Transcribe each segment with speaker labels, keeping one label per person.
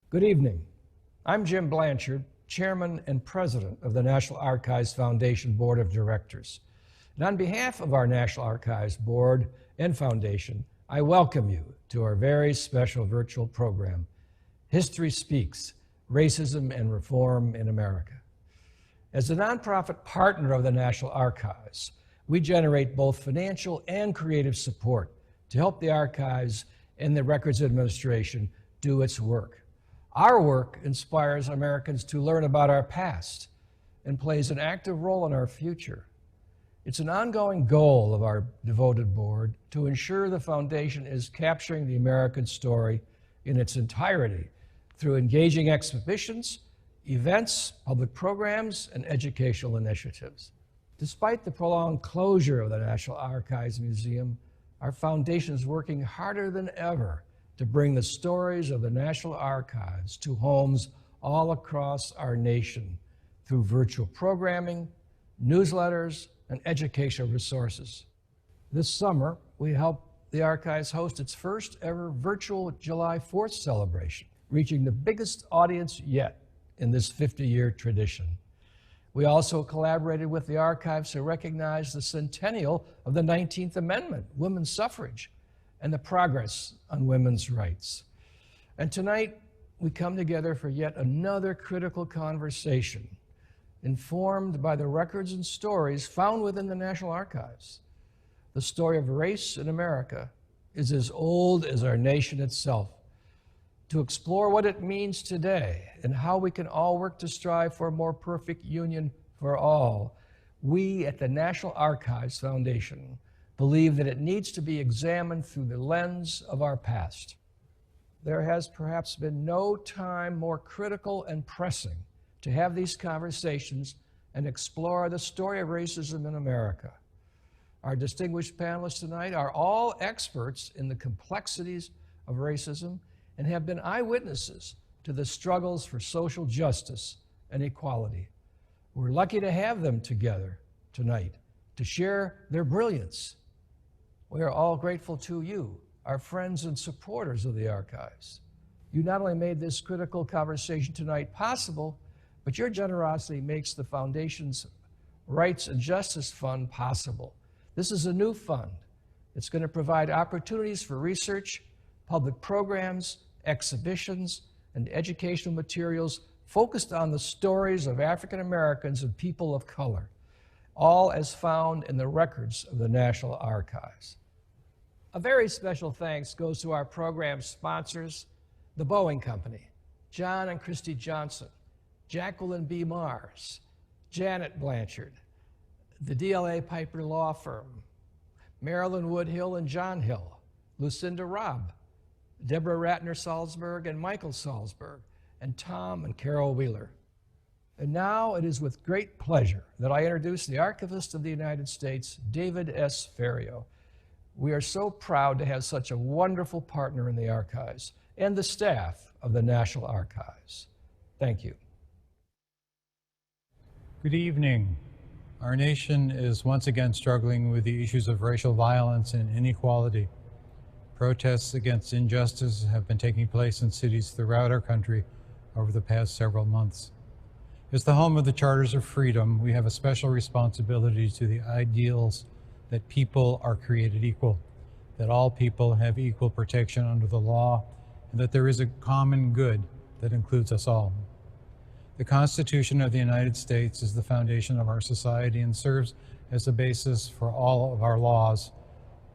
Speaker 1: Good evening. I'm Jim Blanchard, Chairman and President of the National Archives Foundation Board of Directors. And on behalf of our National Archives Board and Foundation, I welcome you to our very special virtual program, History Speaks, Racism and Reform in America. As a nonprofit partner of the National Archives, we generate both financial and creative support to help the archives and the Records Administration do its work. Our work inspires Americans to learn about our past and plays an active role in our future. It's an ongoing goal of our devoted board to ensure the foundation is capturing the American story in its entirety through engaging exhibitions, events, public programs, and educational initiatives. Despite the prolonged closure of the National Archives Museum, our foundation is working harder than ever to bring the stories of the National Archives to homes all across our nation through virtual programming, newsletters, and educational resources. This summer, we helped the Archives host its first ever virtual July 4th celebration, reaching the biggest audience yet in this 50-year tradition. We also collaborated with the Archives to recognize the centennial of the 19th Amendment, women's suffrage, and the progress on women's rights. And tonight, we come together for yet another critical conversation, informed by the records and stories found within the National Archives. The story of race in America is as old as our nation itself. To explore what it means today and how we can all work to strive for a more perfect union for all, we at the National Archives Foundation believe that it needs to be examined through the lens of our past. There has perhaps been no time more critical and pressing to have these conversations and explore the story of racism in America. Our distinguished panelists tonight are all experts in the complexities of racism and have been eyewitnesses to the struggles for social justice and equality. We're lucky to have them together tonight to share their brilliance. We are all grateful to you, our friends and supporters of the Archives. You not only made this critical conversation tonight possible, but your generosity makes the Foundation's Rights and Justice Fund possible. This is a new fund. It's going to provide opportunities for research, public programs, exhibitions, and educational materials focused on the stories of African Americans and people of color, all as found in the records of the National Archives. A very special thanks goes to our program sponsors, the Boeing Company, John and Christy Johnson, Jacqueline B. Mars, Janet Blanchard, the DLA Piper Law Firm, Marilyn Woodhill and John Hill, Lucinda Robb, Deborah Ratner-Salzberg and Michael Salzberg, and Tom and Carol Wheeler. And now it is with great pleasure that I introduce the Archivist of the United States, David S. Ferriero. We are so proud to have such a wonderful partner in the Archives and the staff of the National Archives. Thank you.
Speaker 2: Good evening. Our nation is once again struggling with the issues of racial violence and inequality. Protests against injustice have been taking place in cities throughout our country over the past several months. As the home of the Charters of Freedom, we have a special responsibility to the ideals that people are created equal, that all people have equal protection under the law, and that there is a common good that includes us all. The Constitution of the United States is the foundation of our society and serves as the basis for all of our laws,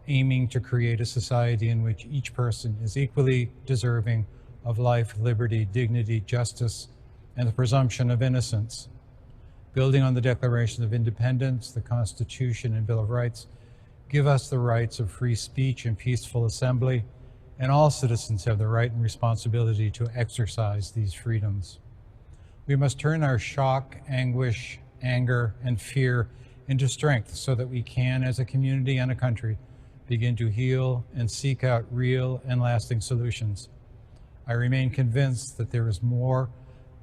Speaker 2: aiming to create a society in which each person is equally deserving of life, liberty, dignity, justice, and the presumption of innocence. Building on the Declaration of Independence, the Constitution, and Bill of Rights give us the rights of free speech and peaceful assembly, and all citizens have the right and responsibility to exercise these freedoms. We must turn our shock, anguish, anger, and fear into strength so that we can, as a community and a country, begin to heal and seek out real and lasting solutions. I remain convinced that there is more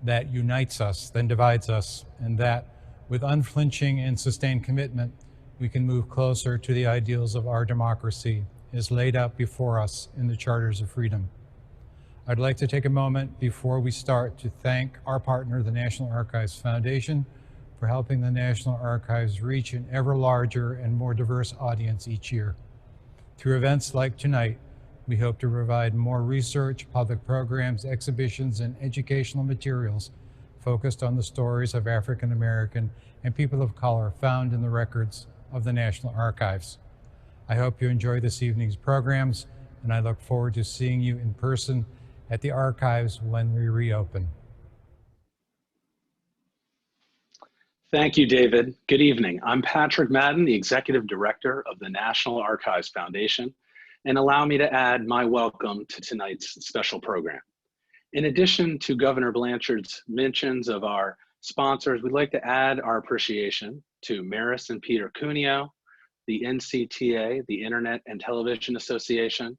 Speaker 2: that unites us than divides us, and that with unflinching and sustained commitment, we can move closer to the ideals of our democracy as laid out before us in the Charters of Freedom. I'd like to take a moment before we start to thank our partner, the National Archives Foundation, for helping the National Archives reach an ever larger and more diverse audience each year. Through events like tonight, we hope to provide more research, public programs, exhibitions, and educational materials focused on the stories of African American and people of color found in the records of the National Archives. I hope you enjoy this evening's programs, and I look forward to seeing you in person at the archives when we reopen.
Speaker 3: Thank you, David. Good evening. I'm Patrick Madden, the Executive Director of the National Archives Foundation, and allow me to add my welcome to tonight's special program. In addition to Governor Blanchard's mentions of our sponsors, we'd like to add our appreciation to Maris and Peter Cuneo, the NCTA, the Internet and Television Association,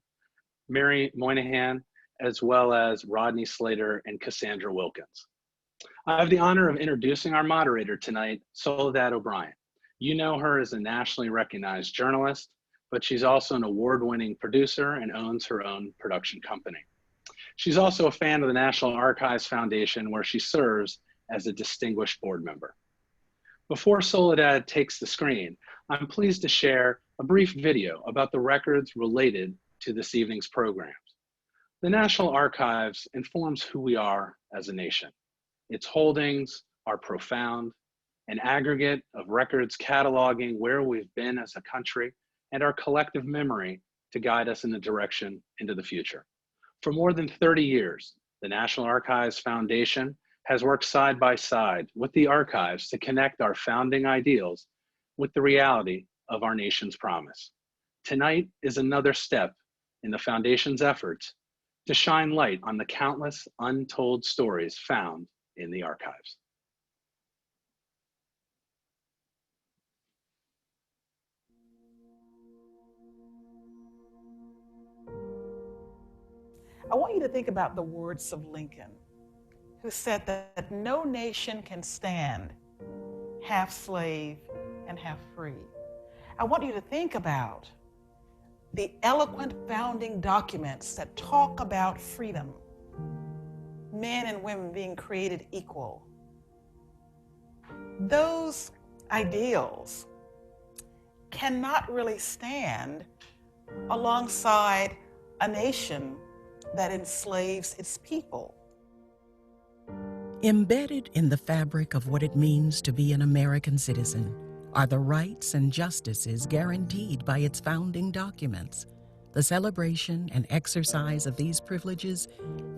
Speaker 3: Mary Moynihan, as well as Rodney Slater and Cassandra Wilkins. I have the honor of introducing our moderator tonight, Soledad O'Brien. You know her as a nationally recognized journalist, but she's also an award-winning producer and owns her own production company. She's also a fan of the National Archives Foundation, where she serves as a distinguished board member. Before Soledad takes the screen, I'm pleased to share a brief video about the records related to this evening's programs. The National Archives informs who we are as a nation. Its holdings are profound, an aggregate of records cataloging where we've been as a country and our collective memory to guide us in the direction into the future. For more than 30 years, the National Archives Foundation has worked side by side with the archives to connect our founding ideals with the reality of our nation's promise. Tonight is another step in the Foundation's efforts to shine light on the countless untold stories found in the archives.
Speaker 4: I want you to think about the words of Lincoln, who said that no nation can stand half slave and half free. I want you to think about the eloquent founding documents that talk about freedom, men and women being created equal. Those ideals cannot really stand alongside a nation that enslaves its people.
Speaker 5: Embedded in the fabric of what it means to be an American citizen are the rights and justices guaranteed by its founding documents. The celebration and exercise of these privileges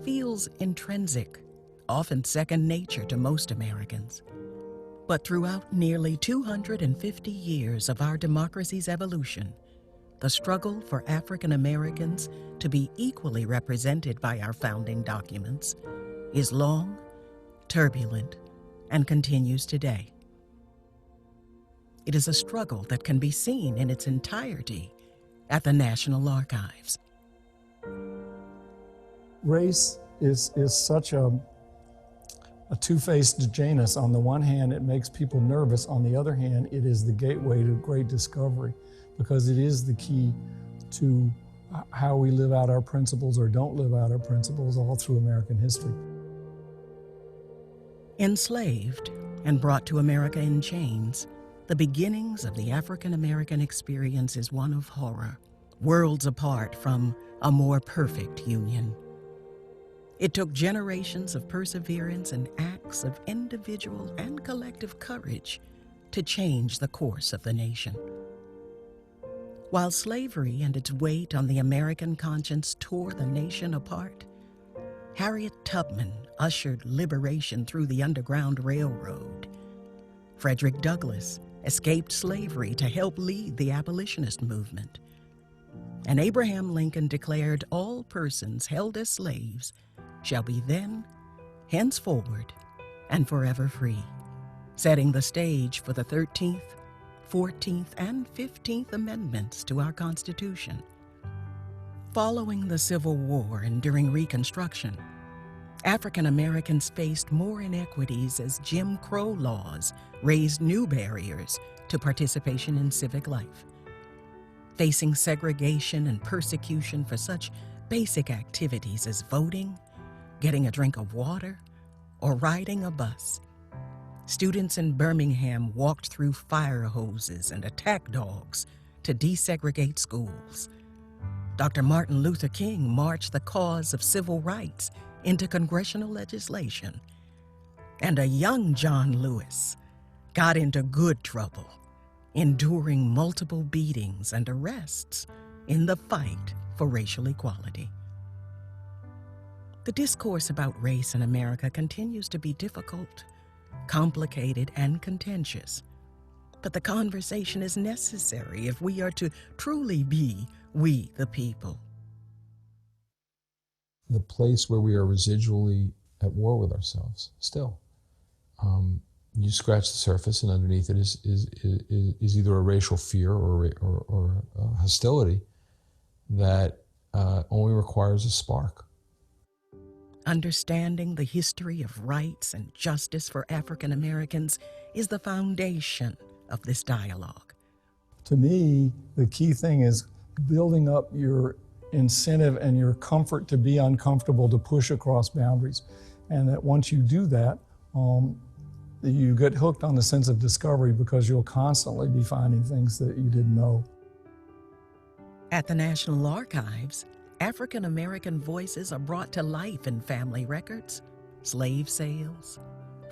Speaker 5: feels intrinsic, often second nature to most Americans. But throughout nearly 250 years of our democracy's evolution, the struggle for African Americans to be equally represented by our founding documents is long, turbulent, and continues today. It is a struggle that can be seen in its entirety at the National Archives.
Speaker 6: Race is such a two-faced Janus. On the one hand, it makes people nervous. On the other hand, it is the gateway to great discovery, because it is the key to how we live out our principles or don't live out our principles all through American history.
Speaker 5: Enslaved and brought to America in chains, the beginnings of the African American experience is one of horror, worlds apart from a more perfect union. It took generations of perseverance and acts of individual and collective courage to change the course of the nation. While slavery and its weight on the American conscience tore the nation apart, Harriet Tubman ushered liberation through the Underground Railroad. Frederick Douglass escaped slavery to help lead the abolitionist movement. And Abraham Lincoln declared all persons held as slaves shall be then, henceforward, and forever free, setting the stage for the 13th, 14th, and 15th Amendments to our Constitution. Following the Civil War and during Reconstruction, African Americans faced more inequities as Jim Crow laws raised new barriers to participation in civic life. Facing segregation and persecution for such basic activities as voting, getting a drink of water, or riding a bus. Students in Birmingham walked through fire hoses and attack dogs to desegregate schools. Dr. Martin Luther King marched the cause of civil rights into congressional legislation. And a young John Lewis got into good trouble, enduring multiple beatings and arrests in the fight for racial equality. The discourse about race in America continues to be difficult, complicated, and contentious. But the conversation is necessary if we are to truly be we the people.
Speaker 7: The place where we are residually at war with ourselves, still. You scratch the surface, and underneath it is either a racial fear or hostility that only requires a spark.
Speaker 5: Understanding the history of rights and justice for African Americans is the foundation of this dialogue.
Speaker 6: To me, the key thing is building up your incentive and your comfort to be uncomfortable, to push across boundaries. And that once you do that, you get hooked on the sense of discovery, because you'll constantly be finding things that you didn't know.
Speaker 5: At the National Archives, African American voices are brought to life in family records, slave sales,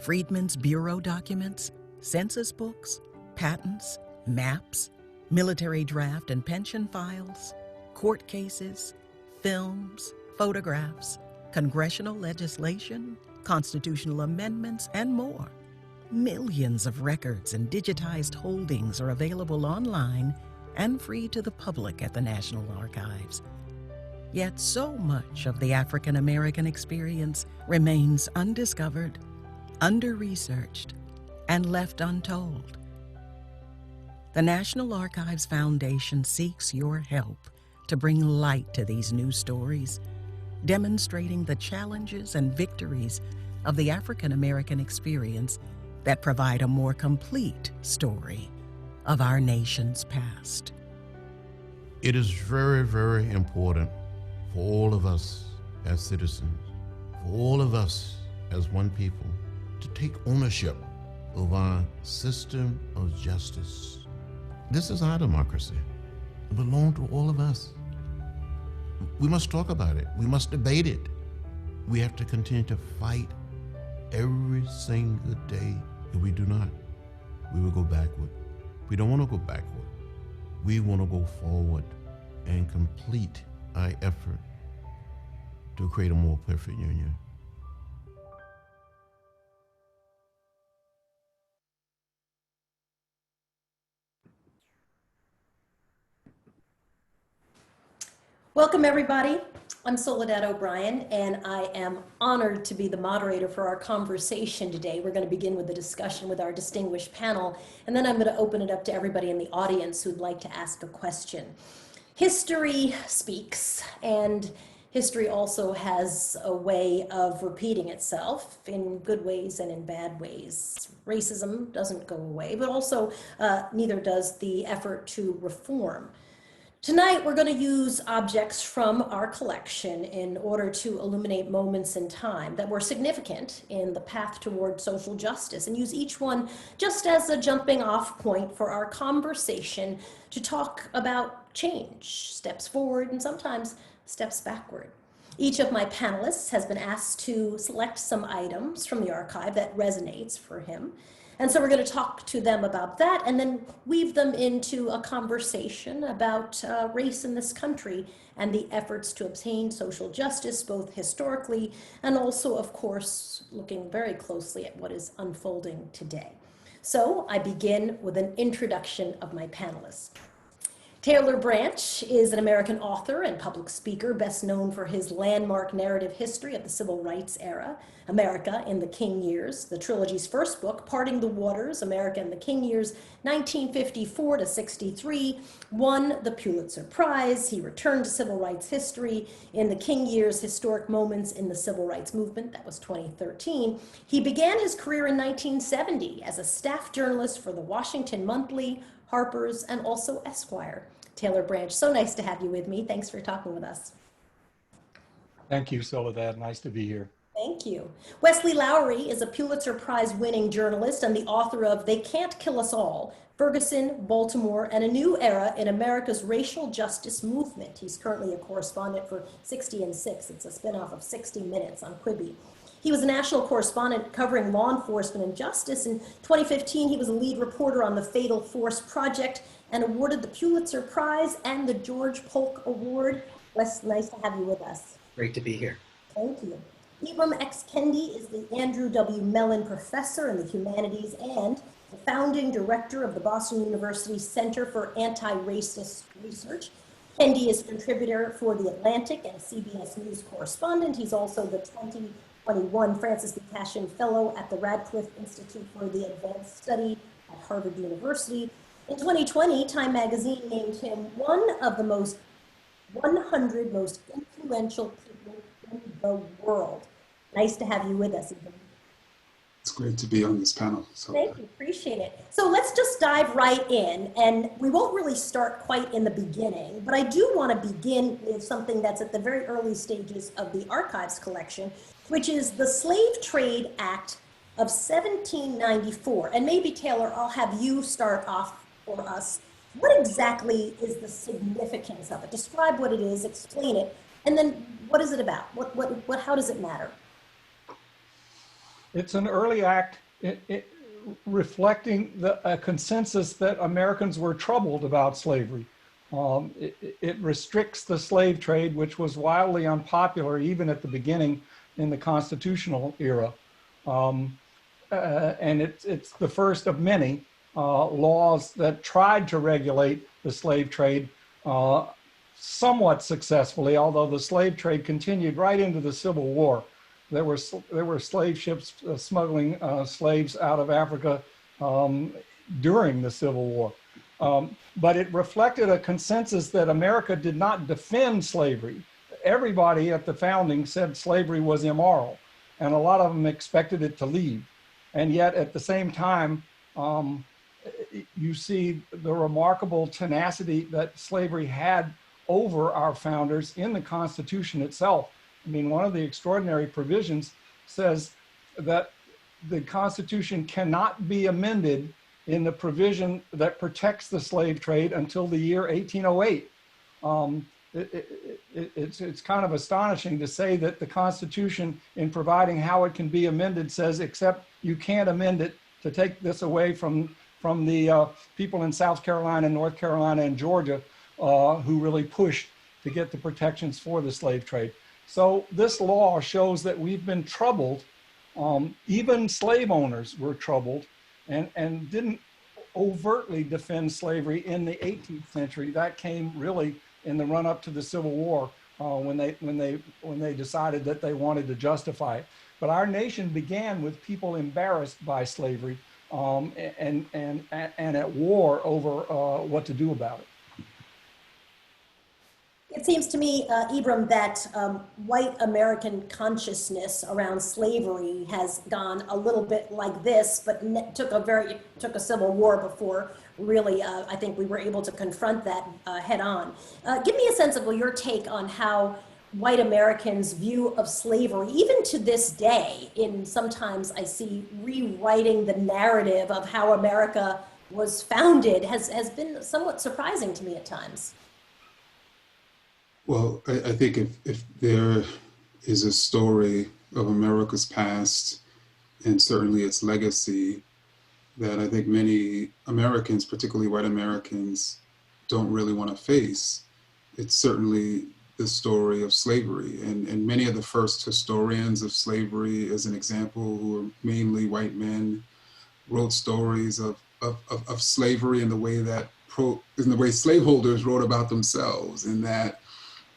Speaker 5: Freedmen's Bureau documents, census books, patents, maps, military draft and pension files, court cases, films, photographs, congressional legislation, constitutional amendments, and more. Millions of records and digitized holdings are available online and free to the public at the National Archives. Yet so much of the African American experience remains undiscovered, under-researched, and left untold. The National Archives Foundation seeks your help to bring light to these new stories, demonstrating the challenges and victories of the African American experience that provide a more complete story of our nation's past.
Speaker 8: It is very, very important for all of us as citizens, for all of us as one people, to take ownership of our system of justice. This is our democracy. It belongs to all of us. We must talk about it. We must debate it. We have to continue to fight every single day. If we do not, we will go backward. We don't want to go backward. We want to go forward and complete our effort to create a more perfect union.
Speaker 9: Welcome, everybody. I'm Soledad O'Brien, and I am honored to be the moderator for our conversation today. We're going to begin with a discussion with our distinguished panel, and then I'm going to open it up to everybody in the audience who'd like to ask a question. History speaks, and history also has a way of repeating itself in good ways and in bad ways. Racism doesn't go away, but also neither does the effort to reform. Tonight, we're going to use objects from our collection in order to illuminate moments in time that were significant in the path toward social justice, and use each one just as a jumping off point for our conversation to talk about change, steps forward, and sometimes steps backward. Each of my panelists has been asked to select some items from the archive that resonates for him. And so we're going to talk to them about that and then weave them into a conversation about race in this country and the efforts to obtain social justice, both historically and also, of course, looking very closely at what is unfolding today. So I begin with an introduction of my panelists. Taylor Branch is an American author and public speaker, best known for his landmark narrative history of the Civil Rights era, America in the King Years, the trilogy's first book, Parting the Waters, America in the King Years, 1954 to 63, won the Pulitzer Prize. He returned to civil rights history in the King Years, Historic Moments in the Civil Rights Movement, that was 2013. He began his career in 1970 as a staff journalist for the Washington Monthly, Harper's, and also Esquire. Taylor Branch, so nice to have you with me. Thanks for talking with us.
Speaker 10: Thank you, Soledad. Nice to be here.
Speaker 9: Thank you. Wesley Lowery is a Pulitzer Prize winning journalist and the author of They Can't Kill Us All, Ferguson, Baltimore, and a New Era in America's Racial Justice Movement. He's currently a correspondent for 60 and 6. It's a spinoff of 60 Minutes on Quibi. He was a national correspondent covering law enforcement and justice. In 2015, he was a lead reporter on the Fatal Force Project and awarded the Pulitzer Prize and the George Polk Award. Wes, nice to have you with us.
Speaker 10: Great to be here.
Speaker 9: Thank you. Ibram X. Kendi is the Andrew W. Mellon Professor in the Humanities and the founding director of the Boston University Center for Anti-Racist Research. Kendi is a contributor for The Atlantic and CBS News correspondent. He's also the 2021 Francis B. Cashin Fellow at the Radcliffe Institute for the Advanced Study at Harvard University. In 2020, Time Magazine named him one of the 100 most influential people in the world. Nice to have you with us, Ibram.
Speaker 11: It's great to be on this panel. So.
Speaker 9: Thank you, appreciate it. So let's just dive right in, and we won't really start quite in the beginning, but I do want to begin with something that's at the very early stages of the Archives collection, which is the Slave Trade Act of 1794. And maybe, Taylor, I'll have you start off for us. What exactly is the significance of it? Describe what it is, explain it, and then what is it about? How does it matter?
Speaker 6: It's an early act reflecting a consensus that Americans were troubled about slavery. It restricts the slave trade, which was wildly unpopular even at the beginning in the constitutional era. And it's the first of many laws that tried to regulate the slave trade somewhat successfully, although the slave trade continued right into the Civil War. There were slave ships smuggling slaves out of Africa during the Civil War. But it reflected a consensus that America did not defend slavery. Everybody at the founding said slavery was immoral, and a lot of them expected it to leave. And yet at the same time, you see the remarkable tenacity that slavery had over our founders in the Constitution itself. I mean, one of the extraordinary provisions says that the Constitution cannot be amended in the provision that protects the slave trade until the year 1808. It's kind of astonishing to say that the Constitution, in providing how it can be amended, says except you can't amend it to take this away from the people in South Carolina, North Carolina, and Georgia who really pushed to get the protections for the slave trade. So this law shows that we've been troubled. Even slave owners were troubled and didn't overtly defend slavery in the 18th century. That came really in the run up to the Civil War when they decided that they wanted to justify it. But our nation began with people embarrassed by slavery and at war over what to do about it.
Speaker 9: It seems to me, Ibram, that white American consciousness around slavery has gone a little bit like this, but took a Civil War before really, I think we were able to confront that head on. Give me a sense of your take on how white Americans' view of slavery, even to this day, sometimes I see rewriting the narrative of how America was founded, has been somewhat surprising to me at times.
Speaker 11: Well, I think if there is a story of America's past and certainly its legacy that I think many Americans, particularly white Americans, don't really want to face, it's certainly the story of slavery. And many of the first historians of slavery, as an example, who were mainly white men, wrote stories of slavery in the way slaveholders wrote about themselves, in that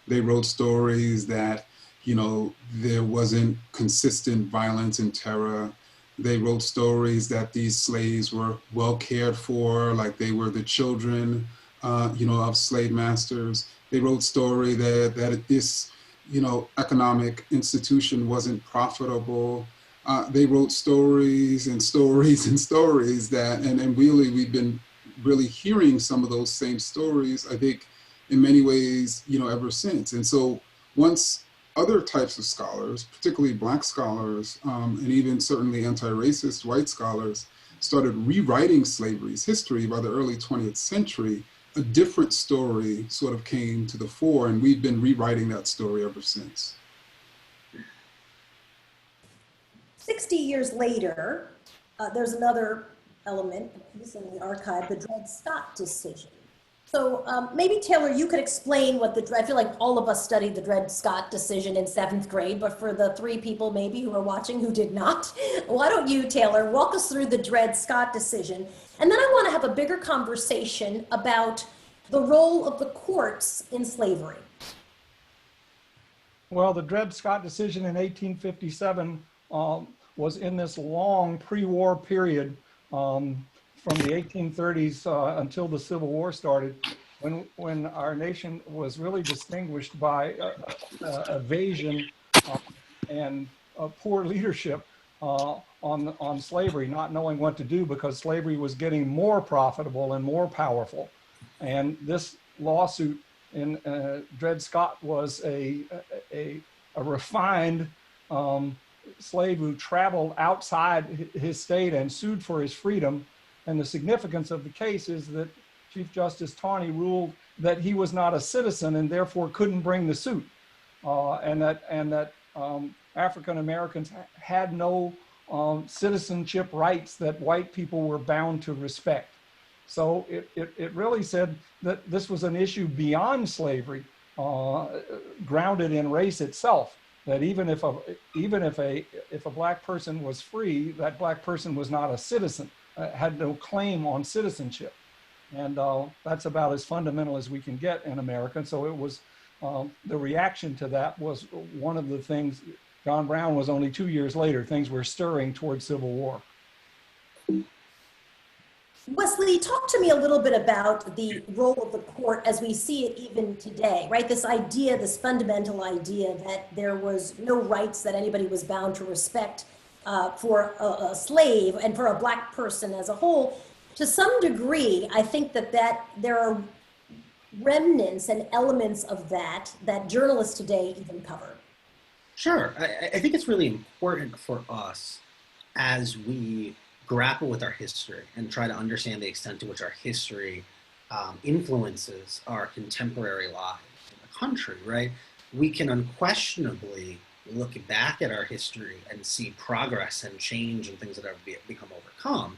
Speaker 11: they wrote stories that, there wasn't consistent violence and terror. They wrote stories that these slaves were well cared for, like they were the children, of slave masters. They wrote story that this, economic institution wasn't profitable. They wrote stories and stories and stories and really we've been really hearing some of those same stories, I think, in many ways, ever since. And so once other types of scholars, particularly Black scholars, and even certainly anti-racist white scholars, started rewriting slavery's history by the early 20th century, a different story sort of came to the fore, and we've been rewriting that story ever since.
Speaker 9: 60 years later, there's another element, a piece in the archive, the Dred Scott decision. So maybe Taylor, you could explain what I feel like all of us studied the Dred Scott decision in 7th grade, but for the 3 people maybe who are watching who did not, why don't you, Taylor, walk us through the Dred Scott decision? And then I want to have a bigger conversation about the role of the courts in slavery.
Speaker 6: Well, the Dred Scott decision in 1857 was in this long pre-war period from the 1830s until the Civil War started, when our nation was really distinguished by evasion and poor leadership on slavery, not knowing what to do because slavery was getting more profitable and more powerful. And this lawsuit in Dred Scott was a refined slave who traveled outside his state and sued for his freedom. And the significance of the case is that Chief Justice Taney ruled that he was not a citizen and therefore couldn't bring the suit, and that African Americans had no citizenship rights that white people were bound to respect. So it really said that this was an issue beyond slavery, grounded in race itself. That even if a black person was free, that black person was not a citizen, had no claim on citizenship, and that's about as fundamental as we can get in America. So it was the reaction to that was one of the things. John Brown was only 2 years later. Things were stirring towards civil war.
Speaker 9: Wesley, talk to me a little bit about the role of the court as we see it even today, right? This idea, this fundamental idea that there was no rights that anybody was bound to respect for a slave and for a black person as a whole. To some degree, I think that there are remnants and elements of that journalists today even cover.
Speaker 10: Sure. I think it's really important for us as we grapple with our history and try to understand the extent to which our history influences our contemporary lives in the country, right? We can unquestionably look back at our history and see progress and change and things that have become overcome.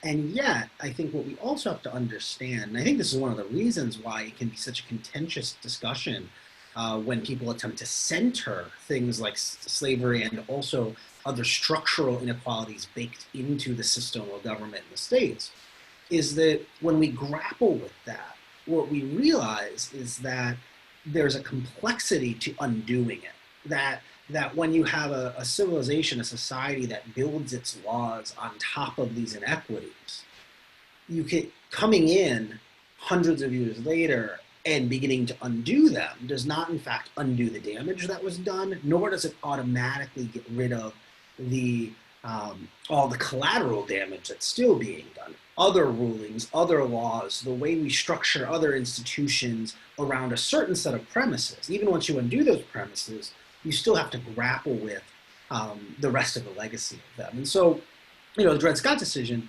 Speaker 10: And yet, I think what we also have to understand, and I think this is one of the reasons why it can be such a contentious discussion when people attempt to center things like slavery and also other structural inequalities baked into the system of government in the States, is that when we grapple with that, what we realize is that there's a complexity to undoing it. That when you have a civilization, a society that builds its laws on top of these inequities, you can, coming in hundreds of years later and beginning to undo them does not in fact undo the damage that was done, nor does it automatically get rid of the all the collateral damage that's still being done. Other rulings, other laws, the way we structure other institutions around a certain set of premises, even once you undo those premises, you still have to grapple with the rest of the legacy of them. And so, the Dred Scott decision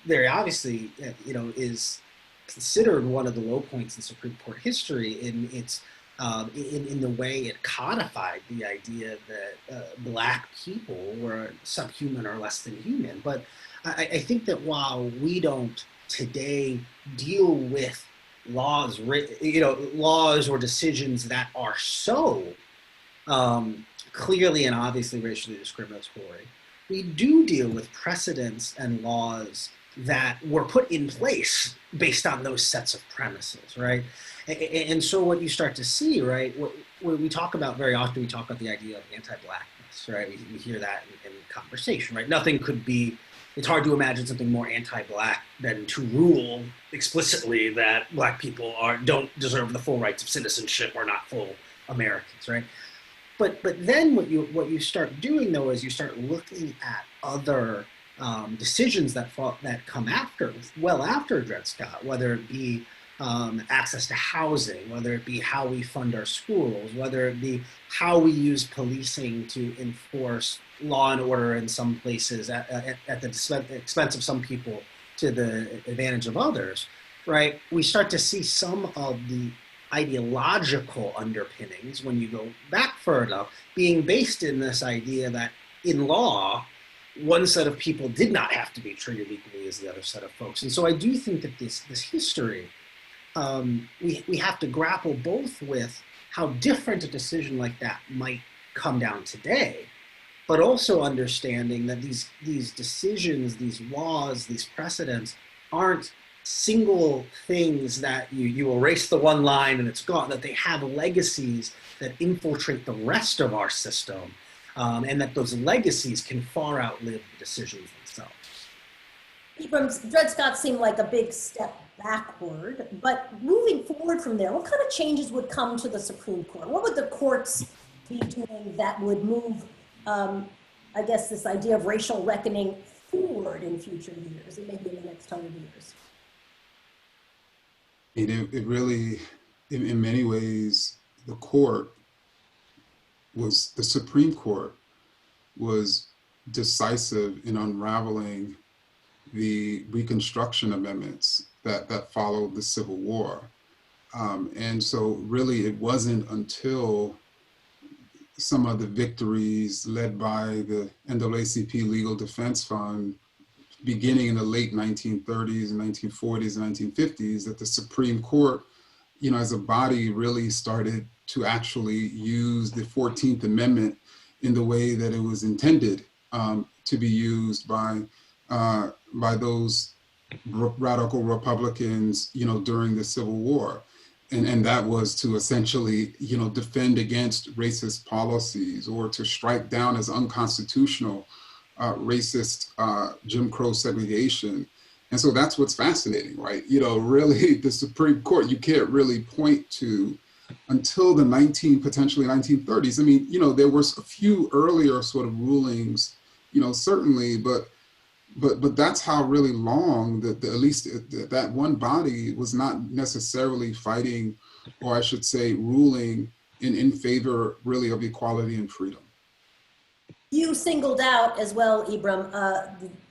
Speaker 10: very obviously, is considered one of the low points in Supreme Court history in its in the way it codified the idea that Black people were subhuman or less than human. But I think that while we don't today deal with laws or decisions that are so clearly and obviously racially discriminatory, we do deal with precedents and laws that were put in place based on those sets of premises, right? And so what you start to see, right, what we talk about very often, we talk about the idea of anti-Blackness, right? We hear that in conversation, right? Nothing could be, it's hard to imagine something more anti-Black than to rule explicitly that Black people don't deserve the full rights of citizenship or not full Americans, right? But then what you start doing though is you start looking at other decisions that come after, well after Dred Scott, whether it be access to housing, whether it be how we fund our schools, whether it be how we use policing to enforce law and order in some places at the expense of some people to the advantage of others, right? We start to see some of the ideological underpinnings, when you go back far enough, being based in this idea that in law, one set of people did not have to be treated equally as the other set of folks. And so I do think that this history, we have to grapple both with how different a decision like that might come down today, but also understanding that these decisions, these laws, these precedents aren't single things that you erase the one line and it's gone, that they have legacies that infiltrate the rest of our system, and that those legacies can far outlive the decisions themselves.
Speaker 9: Ibram, Dred Scott seemed like a big step backward, but moving forward from there, what kind of changes would come to the Supreme Court? What would the courts be doing that would move, I guess, this idea of racial reckoning forward in future years, and maybe in the next 100 years?
Speaker 11: It really, in many ways, the Supreme Court was decisive in unraveling the Reconstruction amendments that followed the Civil War. And so really it wasn't until some of the victories led by the NAACP Legal Defense Fund beginning in the late 1930s and 1940s and 1950s that the Supreme Court, as a body, really started to actually use the 14th Amendment in the way that it was intended to be used by those radical Republicans, during the Civil War. And that was to essentially, defend against racist policies or to strike down as unconstitutional racist Jim Crow segregation. And so that's what's fascinating, right? Really the Supreme Court, you can't really point to until the potentially 1930s. I mean, there were a few earlier sort of rulings, certainly, but that's how really long that at least that one body was not necessarily fighting, or I should say ruling in favor really of equality and freedom.
Speaker 9: You singled out as well, Ibram,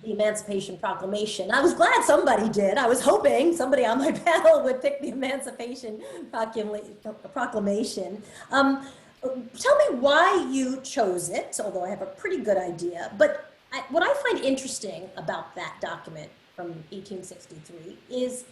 Speaker 9: the Emancipation Proclamation. I was glad somebody did. I was hoping somebody on my panel would pick the Emancipation Proclamation. Tell me why you chose it, although I have a pretty good idea. But what I find interesting about that document from 1863 is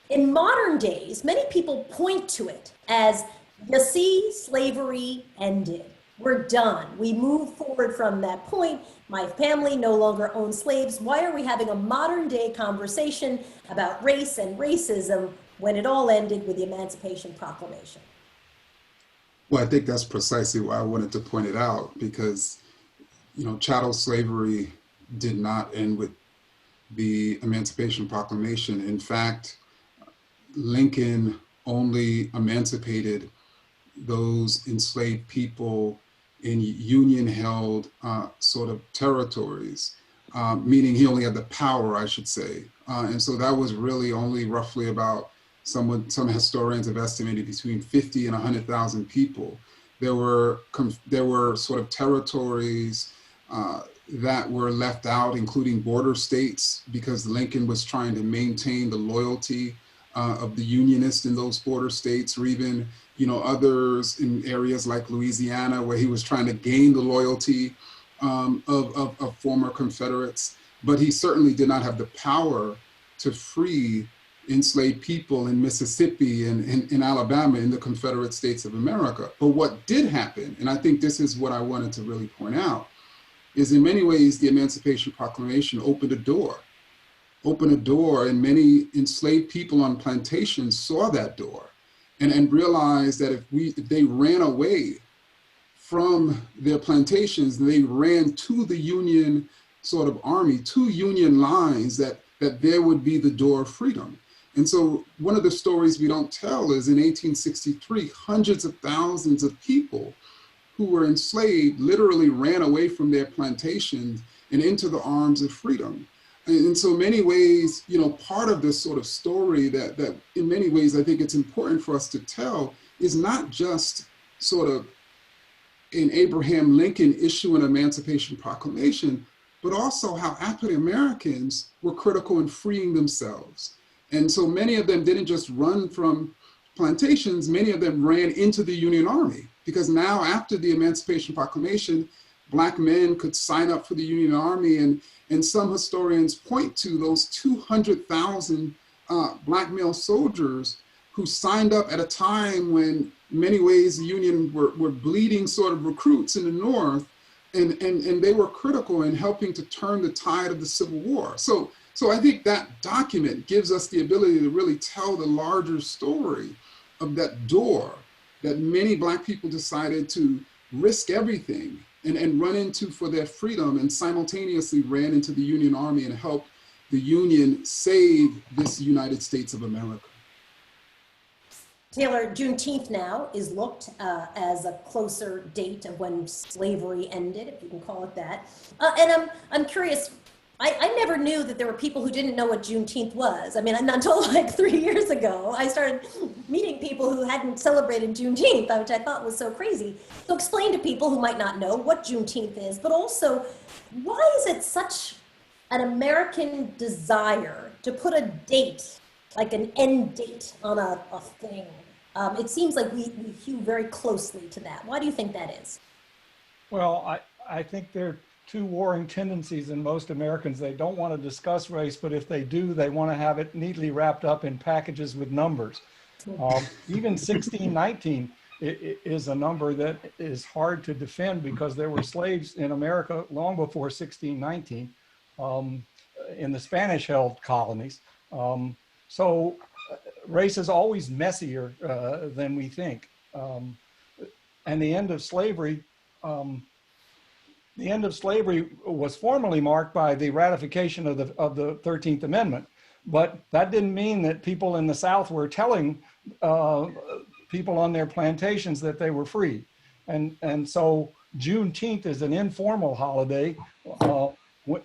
Speaker 9: in modern days, many people point to it as, you see, slavery ended. We're done. We move forward from that point. My family no longer owns slaves. Why are we having a modern day conversation about race and racism when it all ended with the Emancipation Proclamation?
Speaker 11: Well, I think that's precisely why I wanted to point it out, because, chattel slavery did not end with the Emancipation Proclamation. In fact, Lincoln only emancipated those enslaved people in Union-held sort of territories, meaning he only had the power, I should say. And so that was really only roughly about, some historians have estimated, between 50 and 100,000 people. There were sort of territories that were left out, including border states, because Lincoln was trying to maintain the loyalty of the Unionists in those border states, or even others in areas like Louisiana, where he was trying to gain the loyalty of former Confederates. But he certainly did not have the power to free enslaved people in Mississippi and in Alabama, in the Confederate States of America. But what did happen, and I think this is what I wanted to really point out, is in many ways the Emancipation Proclamation opened a door, and many enslaved people on plantations saw that door and realized that if they ran away from their plantations, they ran to the Union sort of army, to Union lines, that there would be the door of freedom. And so one of the stories we don't tell is in 1863, hundreds of thousands of people who were enslaved literally ran away from their plantations and into the arms of freedom. And so in many ways, part of this sort of story that in many ways I think it's important for us to tell is not just sort of an Abraham Lincoln issuing an Emancipation Proclamation, but also how African Americans were critical in freeing themselves. And so many of them didn't just run from plantations, many of them ran into the Union Army, because now after the Emancipation Proclamation, Black men could sign up for the Union Army, and some historians point to those 200,000 Black male soldiers who signed up at a time when in many ways the Union were bleeding sort of recruits in the North, and they were critical in helping to turn the tide of the Civil War. So I think that document gives us the ability to really tell the larger story of that door that many Black people decided to risk everything and run into for their freedom, and simultaneously ran into the Union Army and helped the Union save this United States of America.
Speaker 9: Taylor, Juneteenth now is looked as a closer date of when slavery ended, if you can call it that. And I'm curious, I never knew that there were people who didn't know what Juneteenth was. I mean, until like 3 years ago, I started meeting people who hadn't celebrated Juneteenth, which I thought was so crazy. So explain to people who might not know what Juneteenth is, but also why is it such an American desire to put a date, like an end date on a thing? It seems like we hew very closely to that. Why do you think that is?
Speaker 12: Well, I think there are two warring tendencies in most Americans. They don't want to discuss race, but if they do, they want to have it neatly wrapped up in packages with numbers. Even 1619 is a number that is hard to defend because there were slaves in America long before 1619 in the Spanish-held colonies. So race is always messier than we think. And the end of slavery was formally marked by the ratification of the 13th Amendment, but that didn't mean that people in the South were telling people on their plantations that they were free. And so Juneteenth is an informal holiday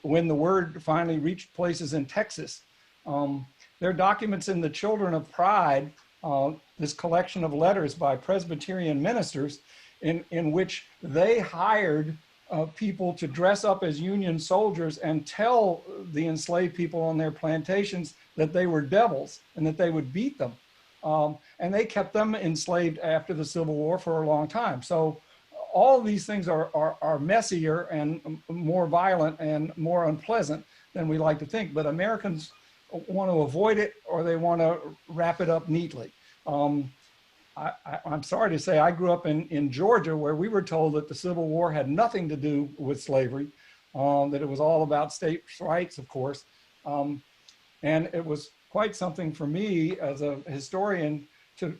Speaker 12: when the word finally reached places in Texas. There are documents in the Children of Pride, this collection of letters by Presbyterian ministers in which they hired people to dress up as Union soldiers and tell the enslaved people on their plantations that they were devils and that they would beat them. And they kept them enslaved after the Civil War for a long time. So all of these things are messier and more violent and more unpleasant than we like to think, but Americans want to avoid it or they want to wrap it up neatly. I'm sorry to say I grew up in Georgia where we were told that the Civil War had nothing to do with slavery, that it was all about states' rights, of course. And it was quite something for me as a historian to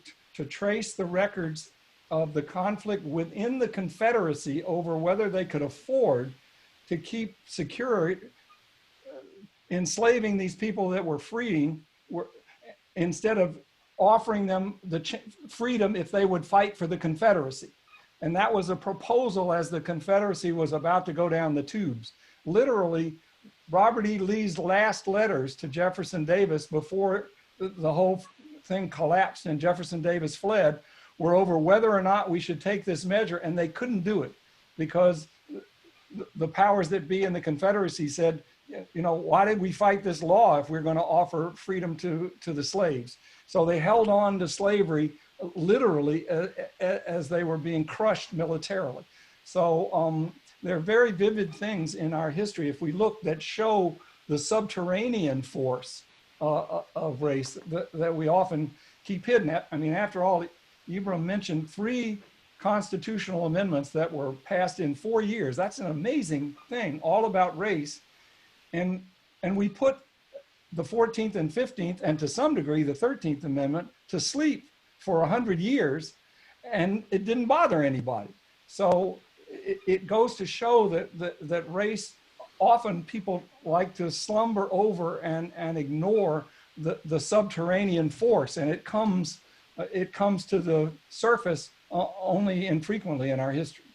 Speaker 12: trace the records of the conflict within the Confederacy over whether they could afford to keep secure enslaving these people that were freeing instead of offering them the freedom if they would fight for the Confederacy. And that was a proposal as the Confederacy was about to go down the tubes. Literally, Robert E. Lee's last letters to Jefferson Davis before the whole thing collapsed and Jefferson Davis fled were over whether or not we should take this measure, and they couldn't do it because the powers that be in the Confederacy said, you know, why did we fight this law if we're going to offer freedom to the slaves? So they held on to slavery literally as they were being crushed militarily. So there are very vivid things in our history, if we look, that show the subterranean force of race that we often keep hidden. I mean, after all, Ibram mentioned 3 constitutional amendments that were passed in 4 years. That's an amazing thing, all about race. And we put the 14th and 15th, and to some degree the 13th Amendment, to sleep for 100 years, and it didn't bother anybody. So it goes to show that race, often people like to slumber over and ignore the subterranean force, and it comes to the surface only infrequently in our history.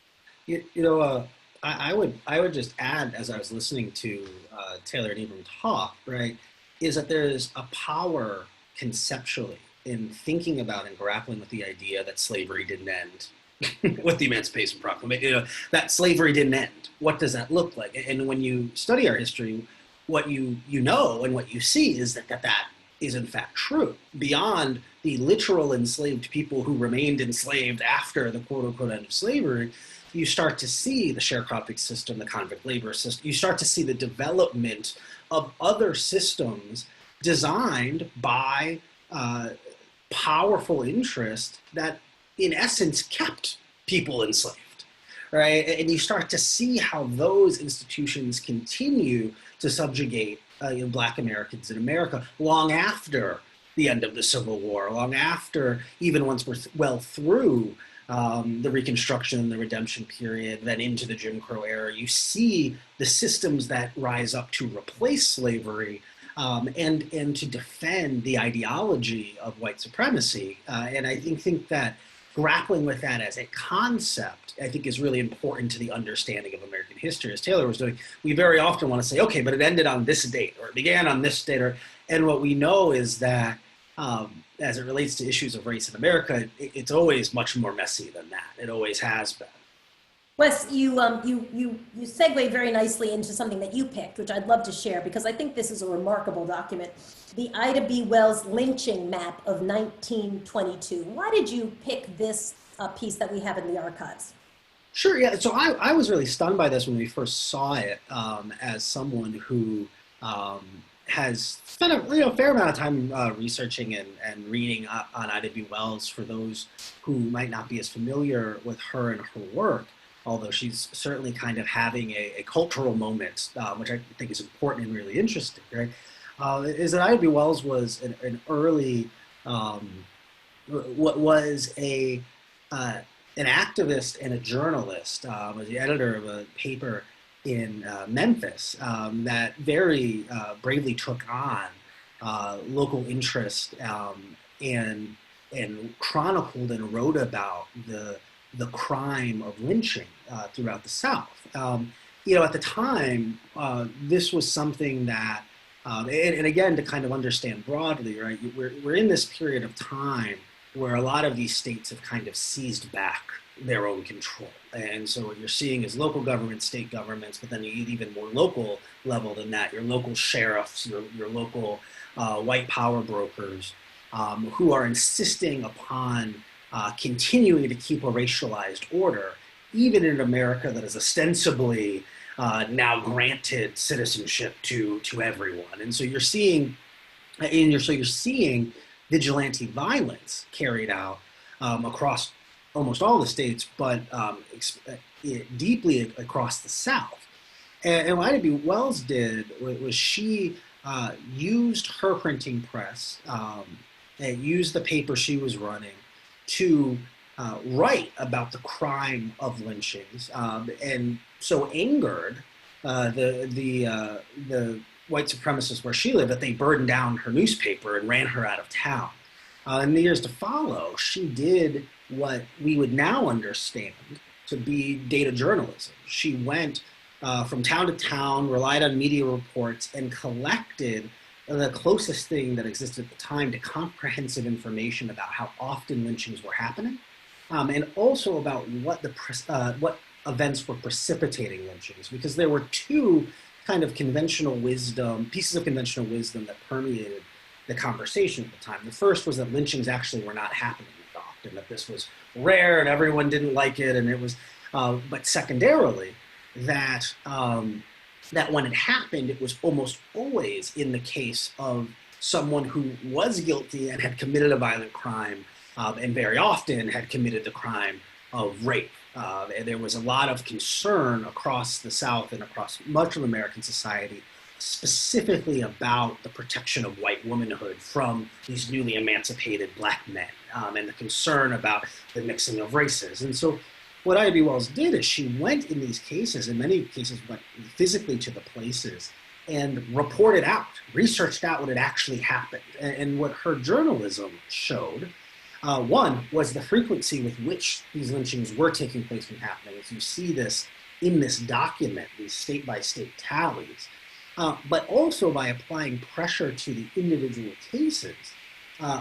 Speaker 10: I would just add, as I was listening to Taylor and Ibram talk, right, is that there's a power conceptually in thinking about and grappling with the idea that slavery didn't end with the Emancipation Proclamation, that slavery didn't end. What does that look like? And when you study our history, what you know and what you see is that is in fact true. Beyond the literal enslaved people who remained enslaved after the quote unquote end of slavery, you start to see the sharecropping system, the convict labor system. You start to see the development of other systems designed by powerful interest that in essence kept people enslaved, right? And you start to see how those institutions continue to subjugate Black Americans in America long after the end of the Civil War, long after, even once we're well through the Reconstruction and the Redemption period, then into the Jim Crow era. You see the systems that rise up to replace slavery and to defend the ideology of white supremacy. And I think that grappling with that as a concept, I think, is really important to the understanding of American history. As Taylor was doing, we very often want to say, okay, but it ended on this date, or it began on this date, and what we know is that as it relates to issues of race in America, it's always much more messy than that. It always has been.
Speaker 9: Wes, you segue very nicely into something that you picked, which I'd love to share because I think this is a remarkable document. The Ida B. Wells lynching map of 1922. Why did you pick this piece that we have in the archives?
Speaker 10: Sure, yeah. So I was really stunned by this when we first saw it, as someone who has spent a fair amount of time researching and reading on Ida B. Wells for those who might not be as familiar with her and her work, although she's certainly kind of having a cultural moment, which I think is important and really interesting, right? Is that Ida B. Wells was an early, was an activist and a journalist, was the editor of a paper in Memphis that very bravely took on local interest and chronicled and wrote about the crime of lynching throughout the South. At the time, this was something that, and again, to kind of understand broadly, right, we're in this period of time where a lot of these states have kind of seized back their own control. And so what you're seeing is local governments, state governments, but then you get even more local level than that, your local sheriffs, your local white power brokers who are insisting upon continuing to keep a racialized order, even in America that is ostensibly now granted citizenship to everyone. And so you're seeing, vigilante violence carried out across almost all the states, but deeply across the South. And what Ida B. Wells did was she used her printing press and used the paper she was running to write about the crime of lynchings, and so angered the white supremacists where she lived that they burned down her newspaper and ran her out of town. In the years to follow, she did what we would now understand to be data journalism. She went from town to town, relied on media reports, and collected the closest thing that existed at the time to comprehensive information about how often lynchings were happening, and also about what events were precipitating lynchings, because there were two kind of pieces of conventional wisdom that permeated the conversation at the time. The first was that lynchings actually were not happening that often, that this was rare and everyone didn't like it, and it was, but secondarily, that when it happened, it was almost always in the case of someone who was guilty and had committed a violent crime, and very often had committed the crime of rape. And there was a lot of concern across the South and across much of American society, specifically about the protection of white womanhood from these newly emancipated Black men, and the concern about the mixing of races. And so what Ida B. Wells did is she went in these cases, in many cases went physically to the places and reported out, researched out what had actually happened. And what her journalism showed, one, was the frequency with which these lynchings were taking place and happening. As you see this in this document, these state-by-state tallies, but also by applying pressure to the individual cases,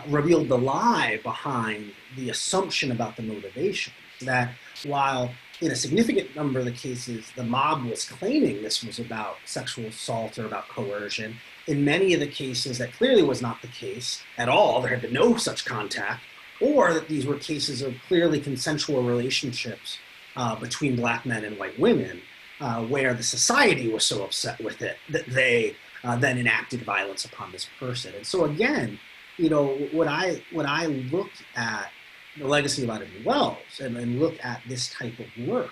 Speaker 10: revealed the lie behind the assumption about the motivation, that while in a significant number of the cases, the mob was claiming this was about sexual assault or about coercion. In many of the cases, that clearly was not the case at all. There had been no such contact, or that these were cases of clearly consensual relationships between Black men and white women, where the society was so upset with it that they then enacted violence upon this person. And so again, you know, when I look at the legacy of Ida B. Wells and look at this type of work,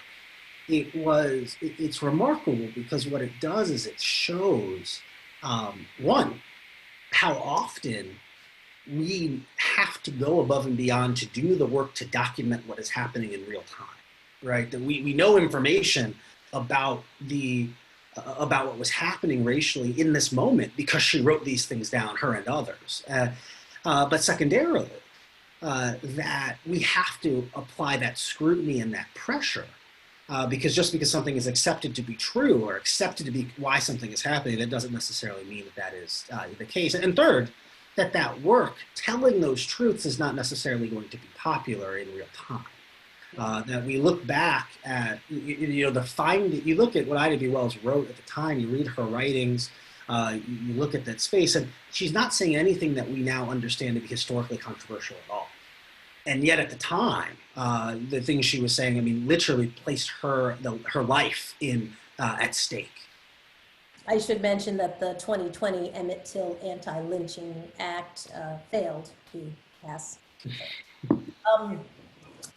Speaker 10: it's remarkable because what it does is it shows, one, how often we have to go above and beyond to do the work to document what is happening in real time, right? That we know information about what was happening racially in this moment because she wrote these things down, her and others. But secondarily, that we have to apply that scrutiny and that pressure because just because something is accepted to be true or accepted to be why something is happening, that doesn't necessarily mean that is the case. And third, that work, telling those truths is not necessarily going to be popular in real time. That we look back at, you look at what Ida B. Wells wrote at the time, you read her writings, you look at that space, and she's not saying anything that we now understand to be historically controversial at all. And yet at the time, the things she was saying, I mean, literally placed her life at stake.
Speaker 9: I should mention that the 2020 Emmett Till Anti-Lynching Act failed to pass.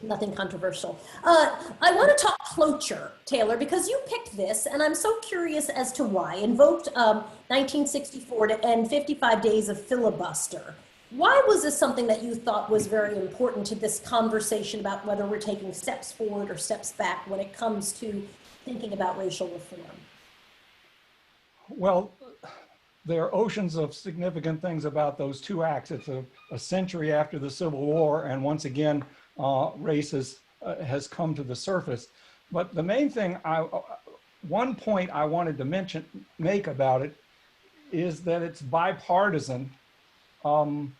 Speaker 9: Nothing controversial. I want to talk cloture, Taylor, because you picked this, and I'm so curious as to why. Invoked 1964 to end 55 days of filibuster. Why was this something that you thought was very important to this conversation about whether we're taking steps forward or steps back when it comes to thinking about racial reform?
Speaker 12: Well, there are oceans of significant things about those two acts. It's a century after the Civil War, and once again, race has come to the surface. But the main thing, one point I wanted to make about it is that it's bipartisan. 80%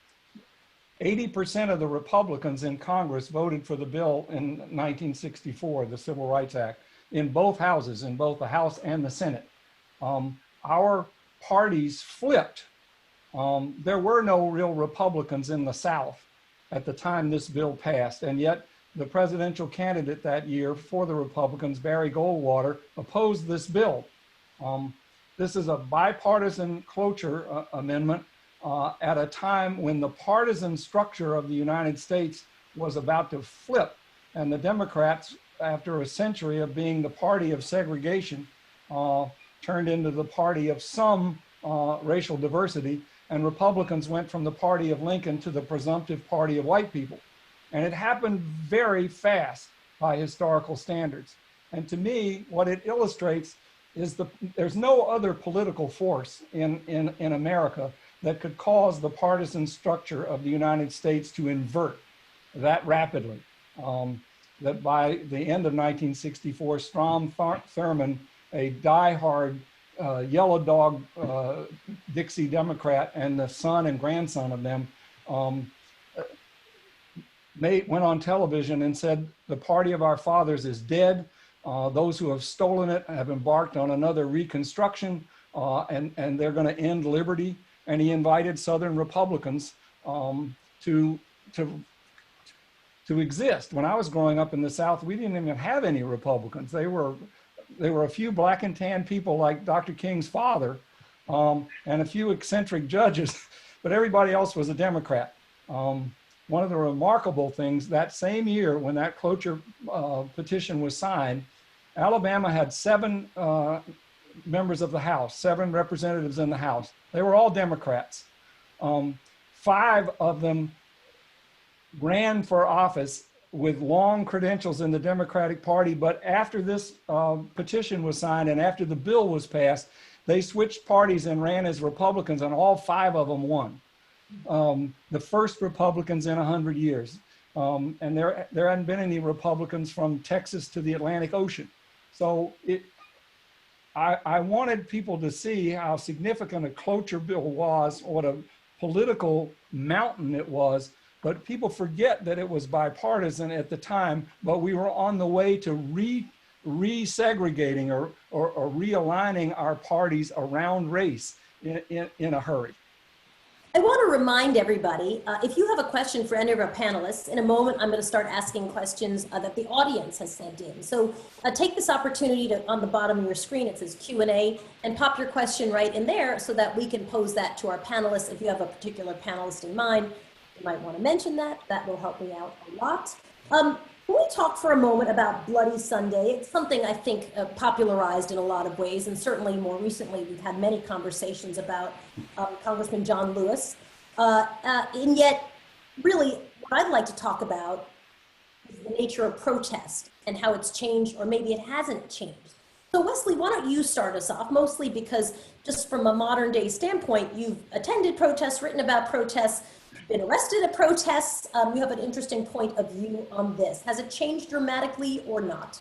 Speaker 12: of the Republicans in Congress voted for the bill in 1964, the Civil Rights Act, in both houses, in both the House and the Senate. Our parties flipped. There were no real Republicans in the South at the time this bill passed, and yet the presidential candidate that year for the Republicans, Barry Goldwater, opposed this bill. This is a bipartisan cloture amendment at a time when the partisan structure of the United States was about to flip, and the Democrats, after a century of being the party of segregation, turned into the party of some racial diversity, and Republicans went from the party of Lincoln to the presumptive party of white people. And it happened very fast by historical standards. And to me, what it illustrates is there's no other political force in America that could cause the partisan structure of the United States to invert that rapidly. That by the end of 1964, Strom Thurmond, a diehard yellow dog Dixie Democrat, and the son and grandson of them went on television and said, the party of our fathers is dead. Those who have stolen it have embarked on another reconstruction, and they're going to end liberty. And he invited Southern Republicans to exist. When I was growing up in the South, we didn't even have any Republicans. There were a few black and tan people like Dr. King's father, and a few eccentric judges, but everybody else was a Democrat. One of the remarkable things, that same year when that cloture petition was signed, Alabama had 7 members of the House, 7 representatives in the House. They were all Democrats. 5 of them ran for office with long credentials in the Democratic Party, but after this petition was signed and after the bill was passed, they switched parties and ran as Republicans, and all 5 of them won. The first Republicans in 100 years. And there hadn't been any Republicans from Texas to the Atlantic Ocean. So I wanted people to see how significant a cloture bill was, what a political mountain it was, but people forget that it was bipartisan at the time, but we were on the way to resegregating or realigning our parties around race in a hurry.
Speaker 9: I want to remind everybody, if you have a question for any of our panelists, in a moment I'm going to start asking questions that the audience has sent in. So take this opportunity to, on the bottom of your screen, it says Q&A, and pop your question right in there so that we can pose that to our panelists. If you have a particular panelist in mind, you might want to mention that. That will help me out a lot. Can we talk for a moment about Bloody Sunday? It's something I think popularized in a lot of ways, and certainly more recently we've had many conversations about Congressman John Lewis. And yet, really, what I'd like to talk about is the nature of protest and how it's changed, or maybe it hasn't changed. So Wesley, why don't you start us off, mostly because just from a modern day standpoint, you've attended protests, written about protests, been arrested at protests. You have an interesting point of view on this. Has it changed dramatically or not?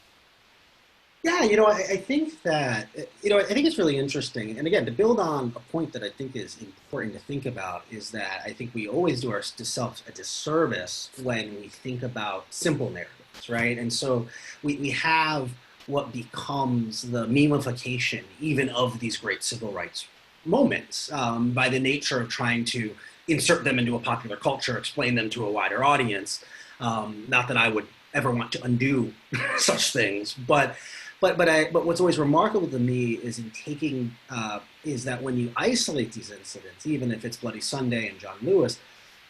Speaker 10: Yeah, I think that, I think it's really interesting. And again, to build on a point that I think is important to think about is that I think we always do ourselves a disservice when we think about simple narratives, right? And so we have what becomes the memification even of these great civil rights moments by the nature of trying to insert them into a popular culture, explain them to a wider audience. Not that I would ever want to undo such things, but what's always remarkable to me is is that when you isolate these incidents, even if it's Bloody Sunday and John Lewis,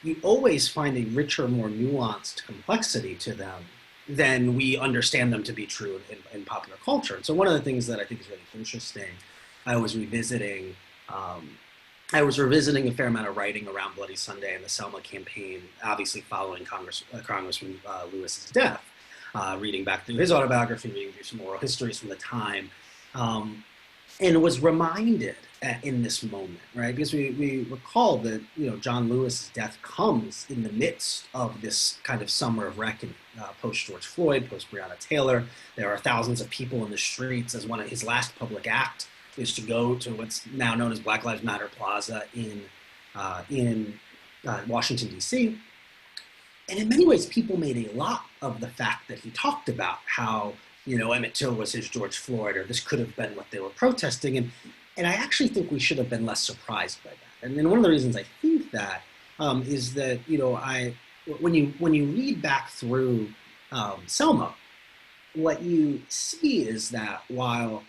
Speaker 10: you always find a richer, more nuanced complexity to them than we understand them to be true in popular culture. And so one of the things that I think is really interesting, I was revisiting a fair amount of writing around Bloody Sunday and the Selma campaign, obviously following Congressman Lewis's death, reading back through his autobiography, reading through some oral histories from the time, and was reminded in this moment, right? Because we recall that, John Lewis's death comes in the midst of this kind of summer of reckoning, post-George Floyd, post-Breonna Taylor. There are thousands of people in the streets as one of his last public acts is to go to what's now known as Black Lives Matter Plaza in Washington, D.C. And in many ways, people made a lot of the fact that he talked about how, Emmett Till was his George Floyd, or this could have been what they were protesting. And I actually think we should have been less surprised by that. And then one of the reasons I think that is that, when you read back through Selma, what you see is that while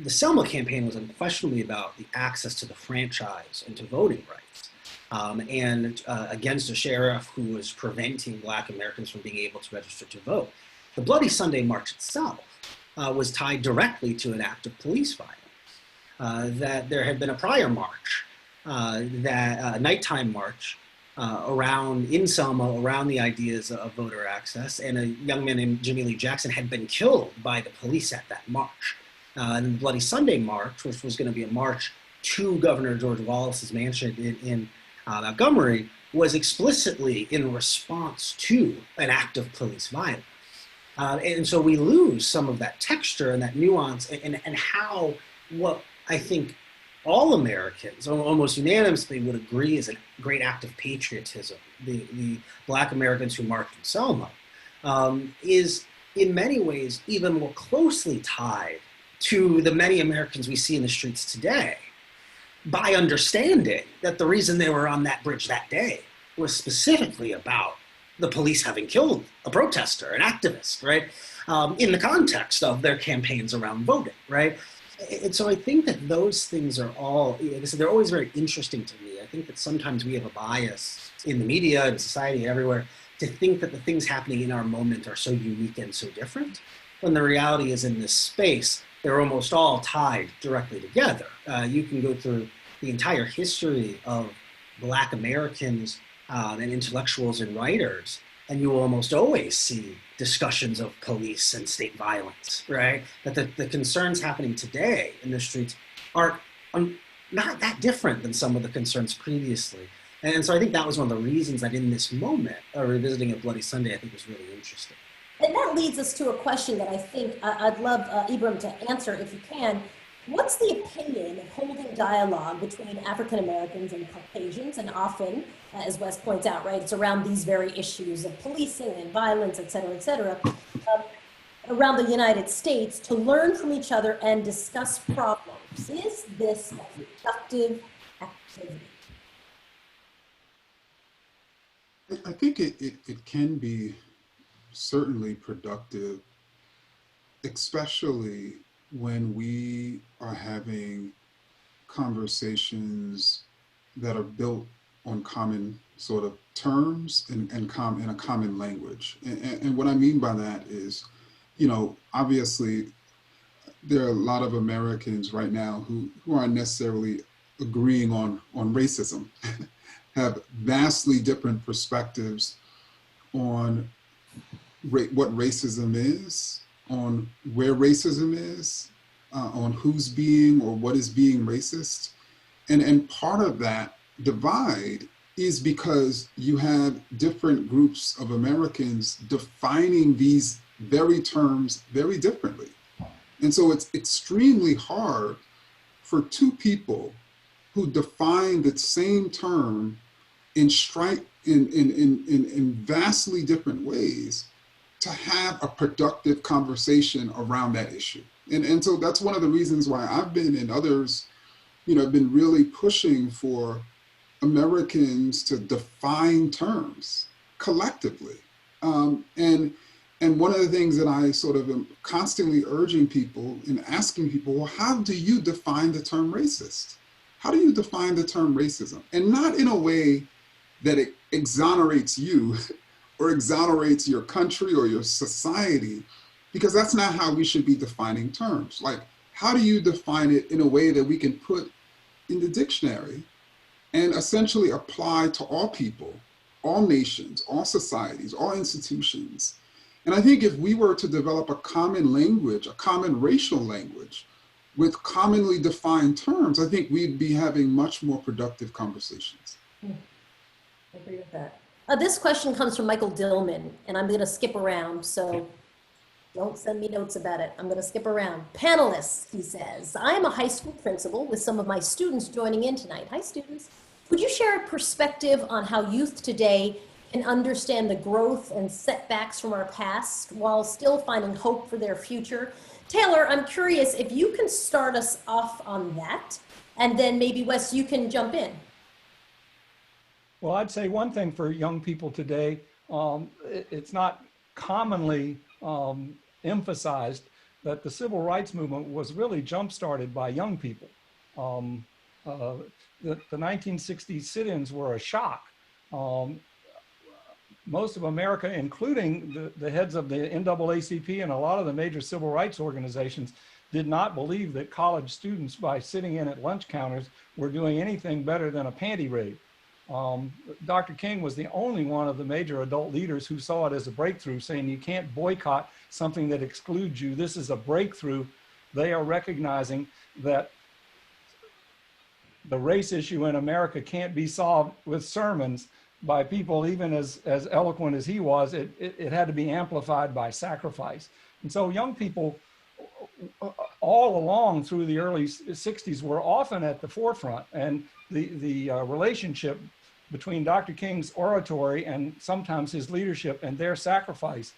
Speaker 10: the Selma campaign was unquestionably about the access to the franchise and to voting rights, and against a sheriff who was preventing Black Americans from being able to register to vote. The Bloody Sunday March itself was tied directly to an act of police violence. That there had been a prior march, a nighttime march in Selma around the ideas of voter access, and a young man named Jimmy Lee Jackson had been killed by the police at that march. And the Bloody Sunday March, which was going to be a march to Governor George Wallace's mansion in Montgomery, was explicitly in response to an act of police violence. And so we lose some of that texture and that nuance and how what I think all Americans almost unanimously would agree is a great act of patriotism, the Black Americans who marched in Selma, is in many ways even more closely tied to the many Americans we see in the streets today, by understanding that the reason they were on that bridge that day was specifically about the police having killed a protester, an activist, right? In the context of their campaigns around voting, right? And so I think that those things are all, like I said, they're always very interesting to me. I think that sometimes we have a bias in the media and society everywhere to think that the things happening in our moment are so unique and so different, when the reality is in this space, they're almost all tied directly together. You can go through the entire history of Black Americans and intellectuals and writers, and you will almost always see discussions of police and state violence, right? That the concerns happening today in the streets are not that different than some of the concerns previously. And so I think that was one of the reasons that in this moment, revisiting a Bloody Sunday, I think was really interesting.
Speaker 9: And that leads us to a question that I think I'd love Ibram to answer if you can. What's the opinion of holding dialogue between African Americans and Caucasians? And often, as Wes points out, right, it's around these very issues of policing and violence, et cetera, around the United States to learn from each other and discuss problems. Is this a productive activity?
Speaker 11: I think it can be certainly productive, especially when we are having conversations that are built on common sort of terms and a common language. And what I mean by that is, you know, obviously there are a lot of Americans right now who aren't necessarily agreeing on racism, have vastly different perspectives on what racism is, on where racism is, on who's being or what is being racist. And part of that divide is because you have different groups of Americans defining these very terms very differently. And so it's extremely hard for two people who define the same term in vastly different ways to have a productive conversation around that issue. And so that's one of the reasons why I've been, and others, you know, been really pushing for Americans to define terms collectively. And one of the things that I sort of am constantly urging people and asking people, well, how do you define the term racist? How do you define the term racism? And not in a way that it exonerates you or exonerates your country or your society, because that's not how we should be defining terms. Like, how do you define it in a way that we can put in the dictionary and essentially apply to all people, all nations, all societies, all institutions? And I think if we were to develop a common language, a common racial language with commonly defined terms, I think we'd be having much more productive conversations.
Speaker 9: I agree with that. This question comes from Michael Dillman, and I'm going to skip around, so don't send me notes about it. I'm going to skip around. Panelists, he says, I am a high school principal with some of my students joining in tonight. Hi, students. Would you share a perspective on how youth today can understand the growth and setbacks from our past while still finding hope for their future? Taylor, I'm curious if you can start us off on that, and then maybe Wes, you can jump in.
Speaker 12: Well, I'd say one thing for young people today, it's not commonly emphasized that the civil rights movement was really jump-started by young people. The 1960s sit-ins were a shock. Most of America, including the heads of the NAACP and a lot of the major civil rights organizations, did not believe that college students, by sitting in at lunch counters, were doing anything better than a panty raid. Dr. King was the only one of the major adult leaders who saw it as a breakthrough, saying you can't boycott something that excludes you. This is a breakthrough. They are recognizing that the race issue in America can't be solved with sermons by people even as eloquent as he was. It had to be amplified by sacrifice. And so young people all along through the early 60s were often at the forefront, and the relationship between Dr. King's oratory and sometimes his leadership and their sacrifice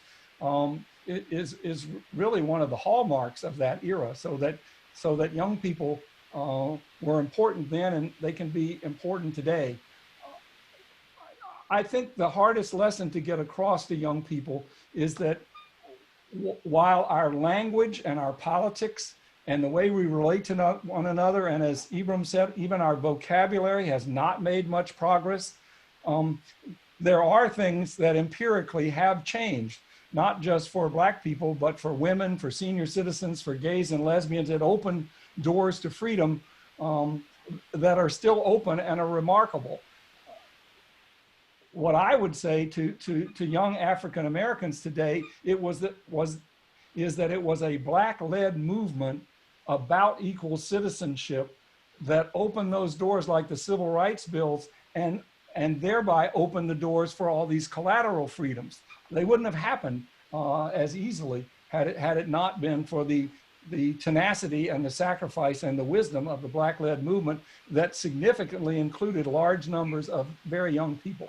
Speaker 12: is really one of the hallmarks of that era, so that young people were important then and they can be important today. I think the hardest lesson to get across to young people is that while our language and our politics and the way we relate to one another, and as Ibram said, even our vocabulary has not made much progress, there are things that empirically have changed, not just for Black people, but for women, for senior citizens, for gays and lesbians, that open doors to freedom that are still open and are remarkable. What I would say to young African Americans today, is that it was a Black-led movement about equal citizenship that opened those doors, like the civil rights bills, and thereby opened the doors for all these collateral freedoms. They wouldn't have happened as easily had it not been for the the tenacity and the sacrifice and the wisdom of the Black-led movement that significantly included large numbers of very young people.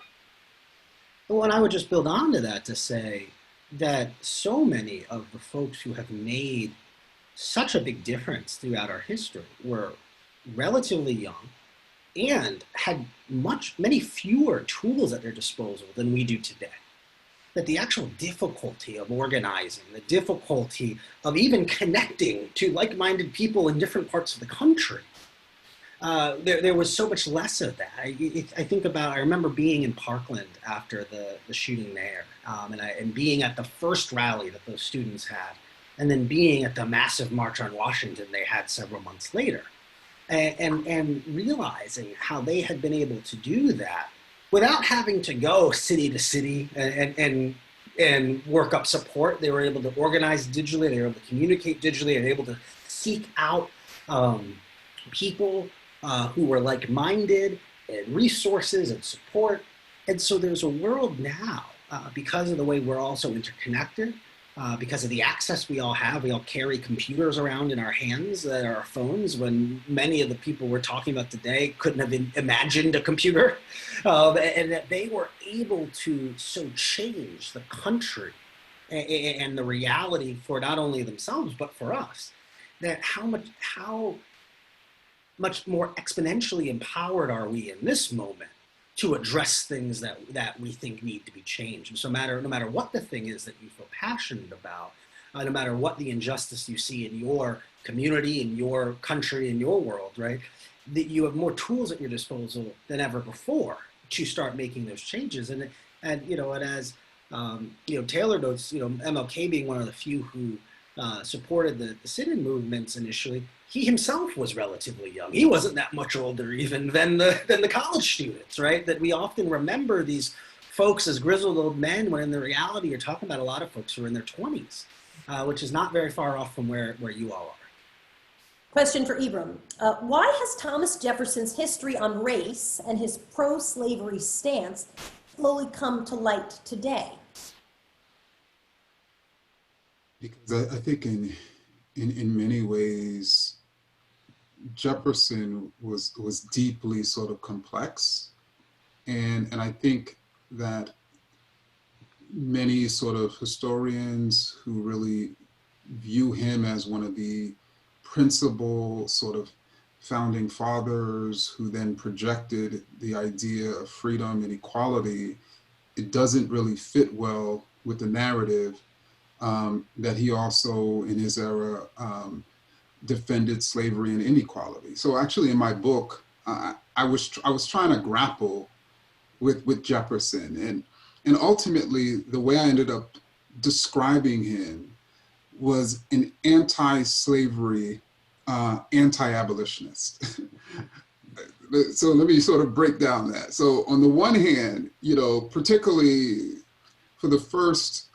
Speaker 10: Well, and I would just build on to that to say that so many of the folks who have made such a big difference throughout our history were relatively young and had many fewer tools at their disposal than we do today. That the actual difficulty of organizing, the difficulty of even connecting to like-minded people in different parts of the country, there was so much less of that. I remember being in Parkland after the shooting there, and being at the first rally that those students had, and then being at the massive March on Washington they had several months later, and realizing how they had been able to do that without having to go city to city and work up support. They were able to organize digitally, they were able to communicate digitally, and able to seek out people who were like-minded, and resources and support. And so there's a world now, because of the way we're all so interconnected, because of the access we all have. We all carry computers around in our hands, our phones, when many of the people we're talking about today couldn't have imagined a computer. And that they were able to so change the country and the reality for not only themselves, but for us, that how much more exponentially empowered are we in this moment to address things that we think need to be changed. And so no matter what the thing is that you feel passionate about, no matter what the injustice you see in your community, in your country, in your world, right, that you have more tools at your disposal than ever before to start making those changes. And as Taylor notes, MLK being one of the few who supported the sit-in movements initially, he himself was relatively young. He wasn't that much older even than the college students, right? That we often remember these folks as grizzled old men, when in the reality you're talking about a lot of folks who are in their 20s, which is not very far off from where you all are.
Speaker 9: Question for Ibram. Why has Thomas Jefferson's history on race and his pro-slavery stance slowly come to light today?
Speaker 11: Because I think in many ways, Jefferson was deeply sort of complex. And I think that many sort of historians who really view him as one of the principal sort of founding fathers who then projected the idea of freedom and equality, it doesn't really fit well with the narrative that he also in his era defended slavery and inequality. So actually in my book, I was trying to grapple with Jefferson, and ultimately the way I ended up describing him was an anti-slavery, anti-abolitionist. So let me sort of break down that. So on the one hand, particularly for the first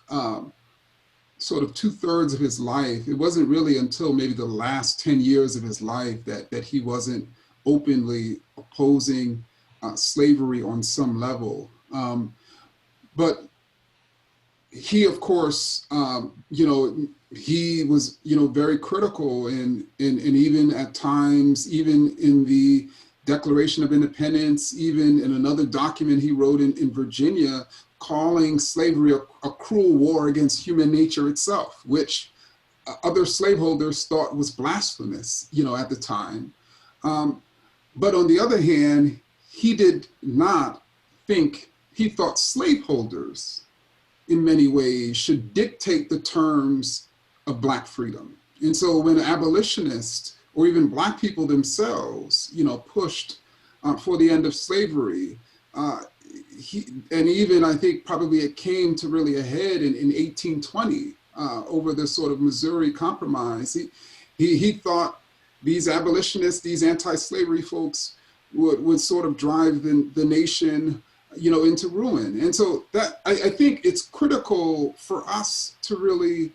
Speaker 11: sort of 2/3 of his life, it wasn't really until maybe the last 10 years of his life that he wasn't openly opposing slavery on some level. But he, of course, he was, very critical and even at times, even in the Declaration of Independence, even in another document he wrote in Virginia, calling slavery a cruel war against human nature itself, which other slaveholders thought was blasphemous, at the time. But on the other hand, he did not think, he thought slaveholders in many ways should dictate the terms of Black freedom. And so when abolitionists or even Black people themselves, pushed for the end of slavery, and even I think probably it came to really a head in 1820 over the sort of Missouri Compromise. He thought these abolitionists, these anti-slavery folks would sort of drive the nation, into ruin. And so that I think it's critical for us to really,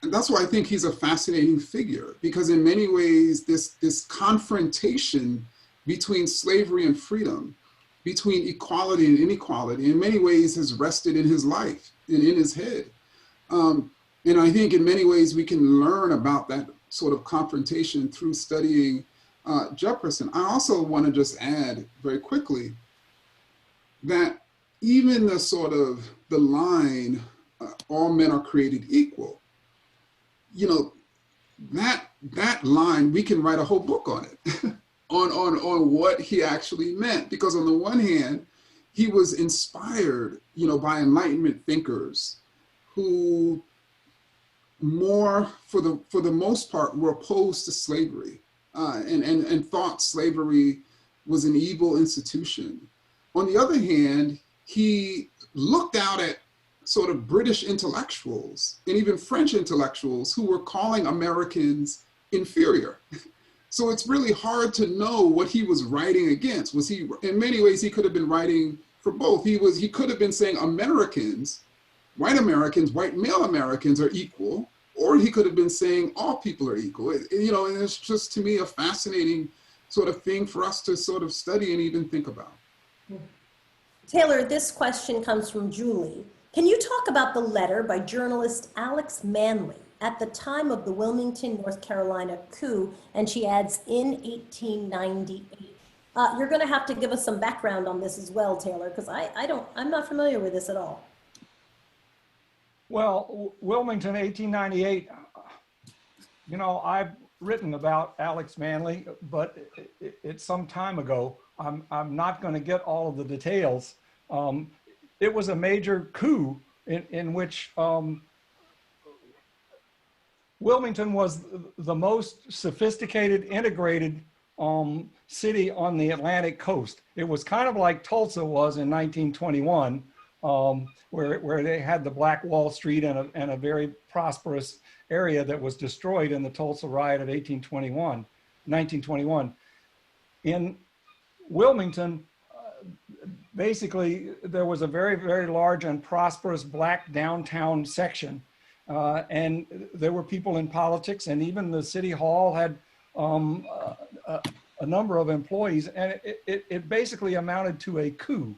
Speaker 11: and that's why I think he's a fascinating figure, because in many ways this confrontation between slavery and freedom, between equality and inequality, in many ways has rested in his life and in his head. And And I think in many ways we can learn about that sort of confrontation through studying Jefferson. I also want to just add very quickly that even the sort of the line, all men are created equal, you know, that line, we can write a whole book on it, on what he actually meant. Because on the one hand, he was inspired, you know, by Enlightenment thinkers who more, for the most part, were opposed to slavery and thought slavery was an evil institution. On the other hand, he looked out at sort of British intellectuals and even French intellectuals who were calling Americans inferior. So it's really hard to know what he was writing against. Was he, in many ways, he could have been writing for both. He could have been saying Americans, white male Americans are equal, or he could have been saying all people are equal. You know, and it's just, to me, a fascinating sort of thing for us to sort of study and even think about.
Speaker 9: Taylor, this question comes from Julie. Can you talk about the letter by journalist Alex Manly at the time of the Wilmington, North Carolina coup? And she adds, in 1898. You're going to have to give us some background on this as well, Taylor, because I'm not familiar with this at all.
Speaker 12: Well, Wilmington, 1898, you know, I've written about Alex Manly, but it's some time ago. I'm not going to get all of the details. It was a major coup in which Wilmington was the most sophisticated, integrated city on the Atlantic coast. It was kind of like Tulsa was in 1921, where they had the Black Wall Street and a very prosperous area that was destroyed in the Tulsa riot of 1921. In Wilmington, basically, there was a very, very large and prosperous Black downtown section. And there were people in politics, and even the city hall had a number of employees. And it basically amounted to a coup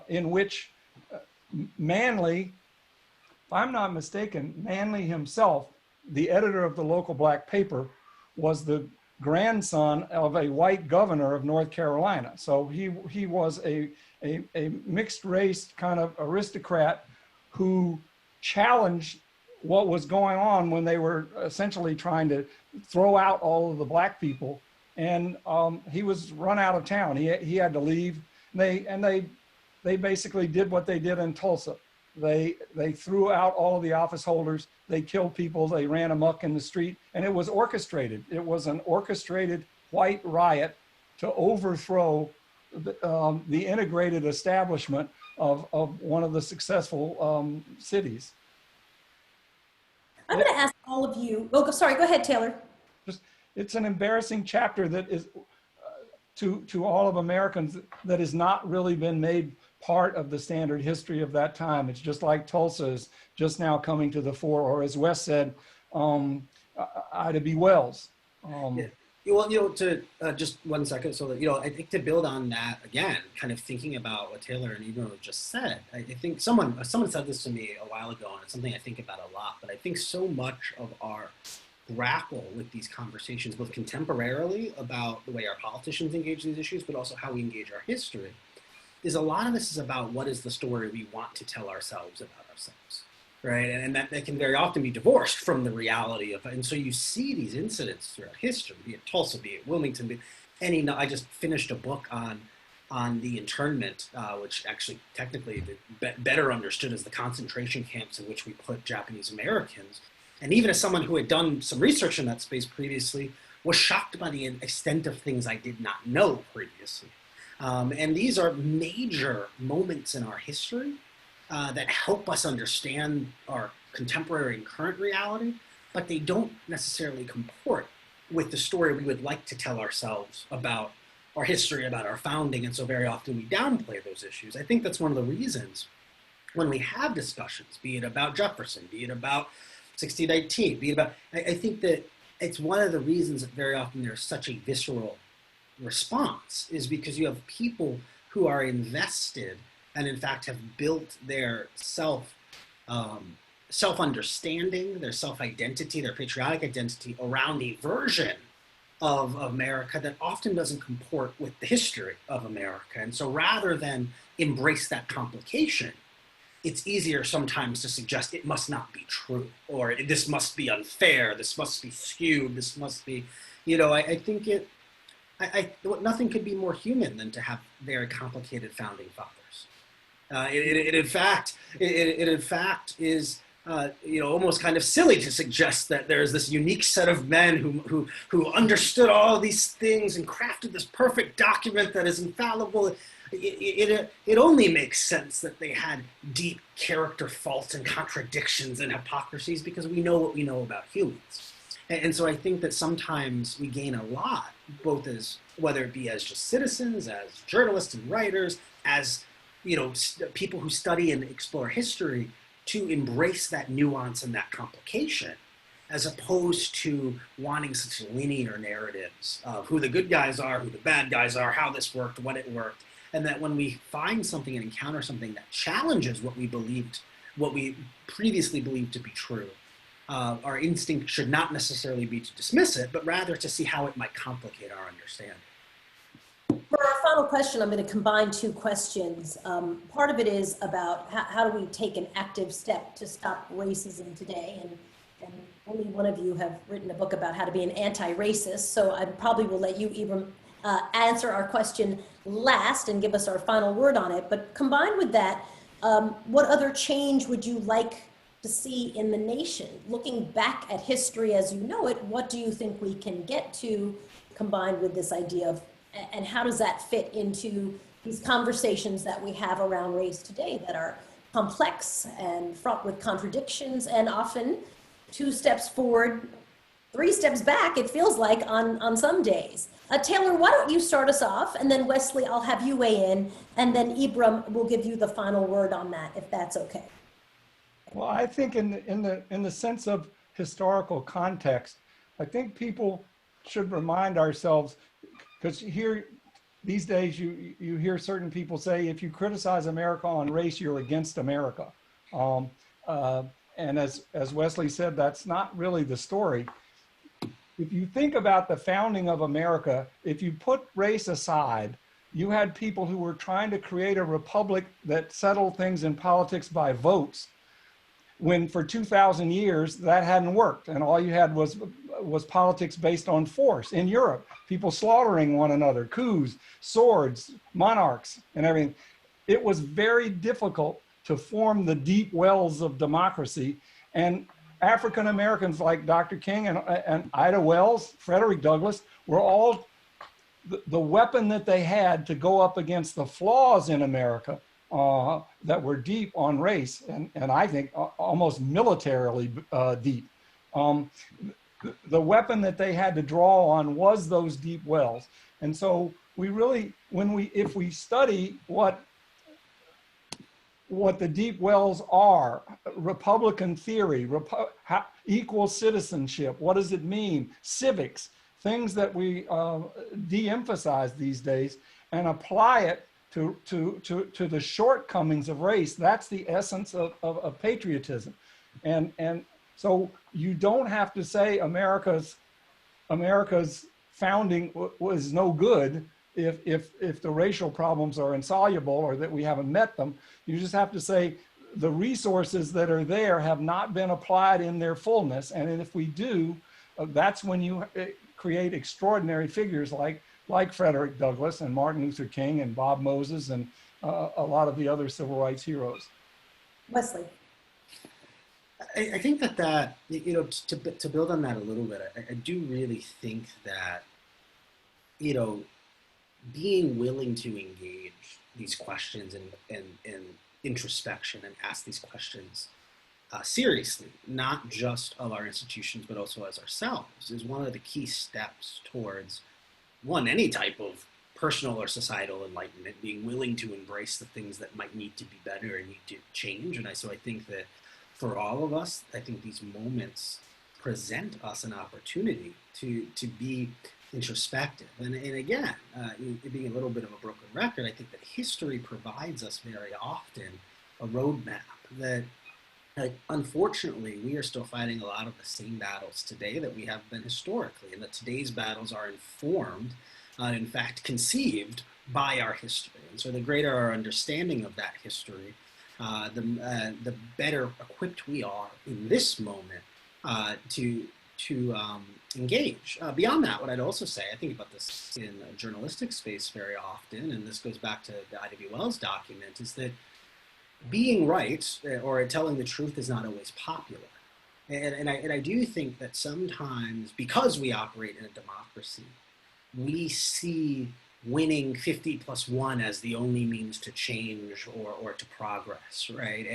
Speaker 12: in which Manly, if I'm not mistaken, Manly himself, the editor of the local Black paper, was the grandson of a white governor of North Carolina. So he was a mixed race kind of aristocrat who challenged what was going on when they were essentially trying to throw out all of the Black people. And he was run out of town. He had to leave. They basically did what they did in Tulsa. They threw out all of the office holders. They killed people. They ran amok in the street, and it was orchestrated. It was an orchestrated white riot to overthrow the integrated establishment of one of the successful cities.
Speaker 9: I'm going to ask all of you. Oh, sorry. Go ahead, Taylor.
Speaker 12: It's an embarrassing chapter that is to all of Americans that has not really been made part of the standard history of that time. It's just like Tulsa is just now coming to the fore, or as Wes said, Ida B. Wells.
Speaker 10: Yeah. Well, you know, to just 1 second, so that, you know, I think to build on that again, kind of thinking about what Taylor and Ibram just said, I think someone said this to me a while ago, and it's something I think about a lot, but I think so much of our grapple with these conversations, both contemporarily about the way our politicians engage these issues, but also how we engage our history, is a lot of this is about what is the story we want to tell ourselves about ourselves, right? And that can very often be divorced from the reality of, and so you see these incidents throughout history, be it Tulsa, be it Wilmington, be it any, I just finished a book on the internment, which actually technically better understood as the concentration camps in which we put Japanese Americans. And even as someone who had done some research in that space previously, was shocked by the extent of things I did not know previously. And these are major moments in our history that help us understand our contemporary and current reality, but they don't necessarily comport with the story we would like to tell ourselves about our history, about our founding, and so very often we downplay those issues. I think that's one of the reasons when we have discussions, be it about Jefferson, be it about 1619, be it about, I think that it's one of the reasons that very often there's such a visceral response, is because you have people who are invested and in fact have built their self self-understanding, their self-identity, their patriotic identity around a version of America that often doesn't comport with the history of America. And so rather than embrace that complication, it's easier sometimes to suggest it must not be true, or this must be unfair, this must be skewed, this must be, I think nothing could be more human than to have very complicated founding fathers. It in fact is almost kind of silly to suggest that there's this unique set of men who understood all these things and crafted this perfect document that is infallible. It only makes sense that they had deep character faults and contradictions and hypocrisies, because we know what we know about humans. And so I think that sometimes we gain a lot, both as, whether it be as just citizens, as journalists and writers, as people who study and explore history, to embrace that nuance and that complication, as opposed to wanting such linear narratives of who the good guys are, who the bad guys are, how this worked, when it worked. And that when we find something and encounter something that challenges what we previously believed to be true, our instinct should not necessarily be to dismiss it, but rather to see how it might complicate our understanding.
Speaker 9: For our final question, I'm going to combine two questions. Part of it is about how do we take an active step to stop racism today? And only one of you have written a book about how to be an anti-racist, so I probably will let you, Ibram, answer our question last and give us our final word on it. But combined with that, what other change would you like to see in the nation? Looking back at history as you know it, what do you think we can get to, combined with this idea of, and how does that fit into these conversations that we have around race today that are complex and fraught with contradictions and often 2 steps forward, 3 steps back, it feels like, on some days. Taylor, why don't you start us off, and then Wesley, I'll have you weigh in, and then Ibram will give you the final word on that, if that's okay.
Speaker 12: Well, I think in the sense of historical context, I think people should remind ourselves, because here these days you hear certain people say, if you criticize America on race, you're against America. And as Wesley said, that's not really the story. If you think about the founding of America, if you put race aside, you had people who were trying to create a republic that settled things in politics by votes, when for 2,000 years that hadn't worked, and all you had was politics based on force. In Europe, people slaughtering one another, coups, swords, monarchs, and everything. It was very difficult to form the deep wells of democracy, and African Americans like Dr. King and Ida Wells, Frederick Douglass, were all the weapon that they had to go up against the flaws in America that were deep on race, and I think almost militarily deep. The weapon that they had to draw on was those deep wells. And so we really, if we study what the deep wells are, Republican theory, equal citizenship, what does it mean? Civics, things that we de-emphasize these days, and apply it to the shortcomings of race. That's the essence of patriotism. And so you don't have to say America's founding was no good if the racial problems are insoluble or that we haven't met them. You just have to say the resources that are there have not been applied in their fullness. And if we do, that's when you create extraordinary figures like Frederick Douglass and Martin Luther King and Bob Moses and a lot of the other civil rights heroes.
Speaker 9: Wesley.
Speaker 10: I think that to build on that a little bit, I do really think that, being willing to engage these questions and introspection and ask these questions seriously, not just of our institutions, but also as ourselves, is one of the key steps towards, any type of personal or societal enlightenment, being willing to embrace the things that might need to be better and need to change. And so I think that for all of us, I think these moments present us an opportunity to be introspective. And again, being a little bit of a broken record, I think that history provides us very often a roadmap that Unfortunately, we are still fighting a lot of the same battles today that we have been historically, and that today's battles are informed, in fact, conceived by our history. And so the greater our understanding of that history, the better equipped we are in this moment to engage. Beyond that, what I'd also say, I think about this in the journalistic space very often, and this goes back to the I.W. Wells document, is that being right or telling the truth is not always popular. And I do think that sometimes, because we operate in a democracy, we see winning 50+1 as the only means to change or to progress, right?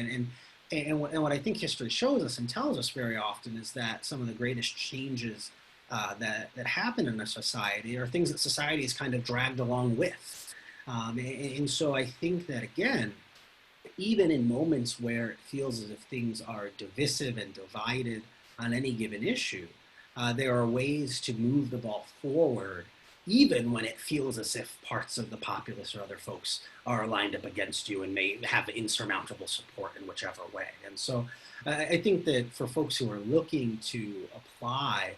Speaker 10: And what I think history shows us and tells us very often is that some of the greatest changes that happen in a society are things that society is kind of dragged along with. And so I think that, again, even in moments where it feels as if things are divisive and divided on any given issue, there are ways to move the ball forward, even when it feels as if parts of the populace or other folks are lined up against you and may have insurmountable support in whichever way. And so I think that for folks who are looking to apply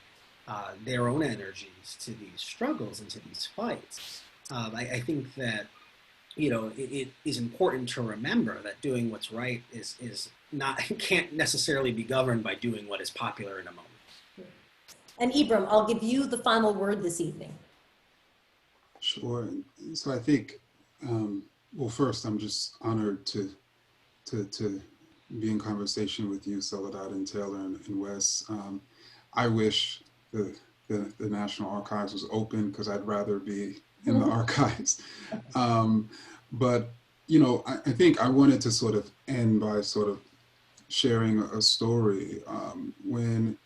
Speaker 10: their own energies to these struggles and to these fights, I think that, you know, it is important to remember that doing what's right is not, can't necessarily be governed by doing what is popular in a moment.
Speaker 9: And Ibram, I'll give you the final word this evening.
Speaker 11: Sure. So I think, well, first, I'm just honored to be in conversation with you, Soledad and Taylor and Wes. I wish the National Archives was open, because I'd rather be in the archives. But, you know, I think I wanted to sort of end by sort of sharing a story. When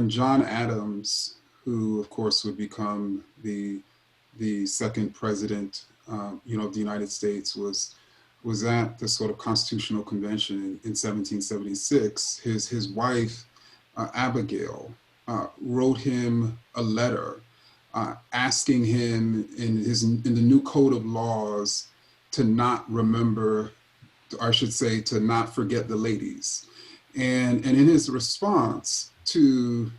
Speaker 11: John Adams, who of course would become the second president, you know, of the United States, was at the sort of Constitutional Convention in 1776. His wife, Abigail, wrote him a letter asking him in the new code of laws to not remember, or I should say, to not forget the ladies. And in his response to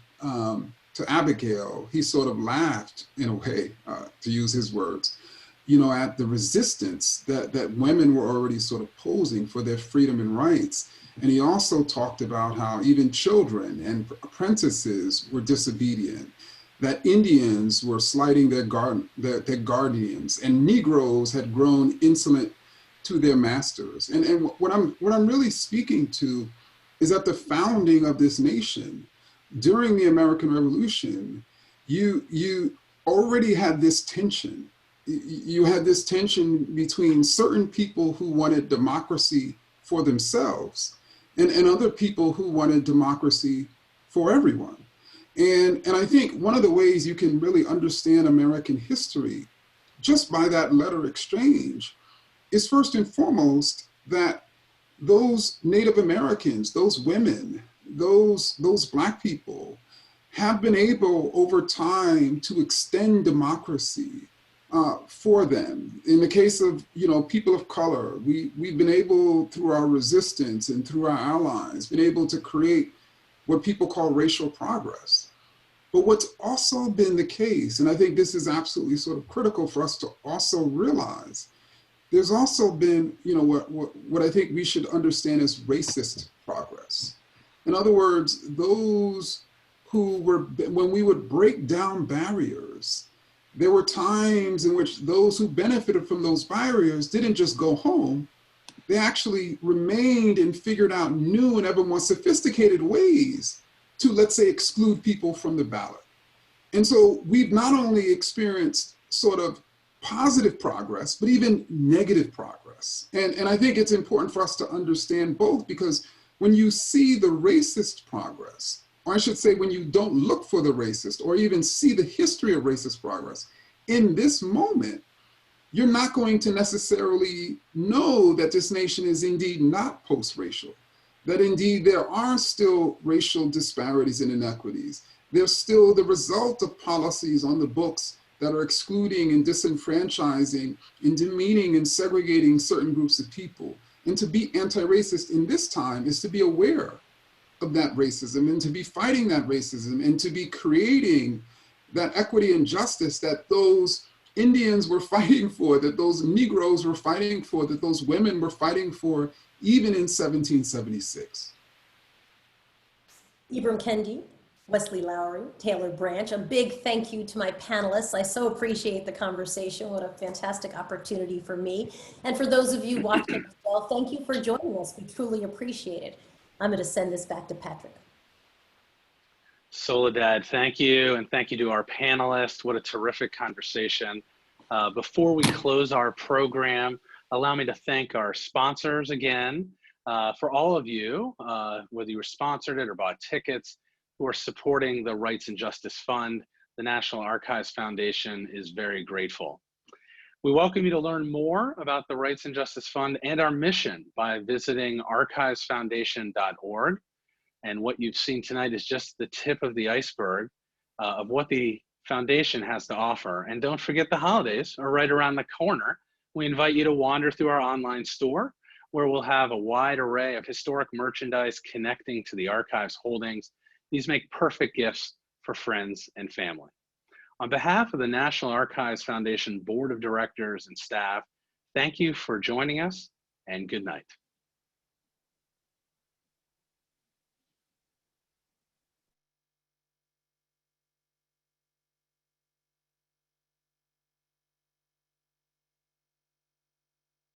Speaker 11: Abigail, he sort of laughed, in a way, to use his words, you know, at the resistance that women were already sort of posing for their freedom and rights. And he also talked about how even children and apprentices were disobedient, that Indians were slighting their guardians, and Negroes had grown insolent to their masters. And what I'm really speaking to is at the founding of this nation, during the American Revolution, you already had this tension. You had this tension between certain people who wanted democracy for themselves and other people who wanted democracy for everyone. And I think one of the ways you can really understand American history just by that letter exchange is, first and foremost, that those Native Americans, those women, those Black people have been able over time to extend democracy for them. In the case of, you know, people of color, we've been able, through our resistance and through our allies, been able to create what people call racial progress. But what's also been the case, and I think this is absolutely sort of critical for us to also realize, there's also been, you know, what I think we should understand as racist progress. In other words, those who were, when we would break down barriers, there were times in which those who benefited from those barriers didn't just go home, they actually remained and figured out new and ever more sophisticated ways to, let's say, exclude people from the ballot. And so we've not only experienced sort of positive progress, but even negative progress. And I think it's important for us to understand both, because when you see the racist progress, or I should say when you don't look for the racist or even see the history of racist progress, in this moment, you're not going to necessarily know that this nation is indeed not post-racial, that indeed there are still racial disparities and inequities. There's still the result of policies on the books that are excluding and disenfranchising and demeaning and segregating certain groups of people. And to be anti-racist in this time is to be aware of that racism and to be fighting that racism and to be creating that equity and justice that those Indians were fighting for, that those Negroes were fighting for, that those women were fighting for, even in 1776.
Speaker 9: Ibram Kendi, Wesley Lowery, Taylor Branch, a big thank you to my panelists. I so appreciate the conversation. What a fantastic opportunity for me. And for those of you watching as well, thank you for joining us. We truly appreciate it. I'm going to send this back to Patrick.
Speaker 3: Soledad, thank you. And thank you to our panelists. What a terrific conversation. Before we close our program, allow me to thank our sponsors again. For all of you, whether you were sponsored it or bought tickets, who are supporting the Rights and Justice Fund, the National Archives Foundation is very grateful. We welcome you to learn more about the Rights and Justice Fund and our mission by visiting archivesfoundation.org. And what you've seen tonight is just the tip of the iceberg of what the foundation has to offer. And don't forget, the holidays are right around the corner. We invite you to wander through our online store, where we'll have a wide array of historic merchandise connecting to the archives holdings. These make perfect gifts for friends and family. On behalf of the National Archives Foundation Board of Directors and staff, thank you for joining us, and good night.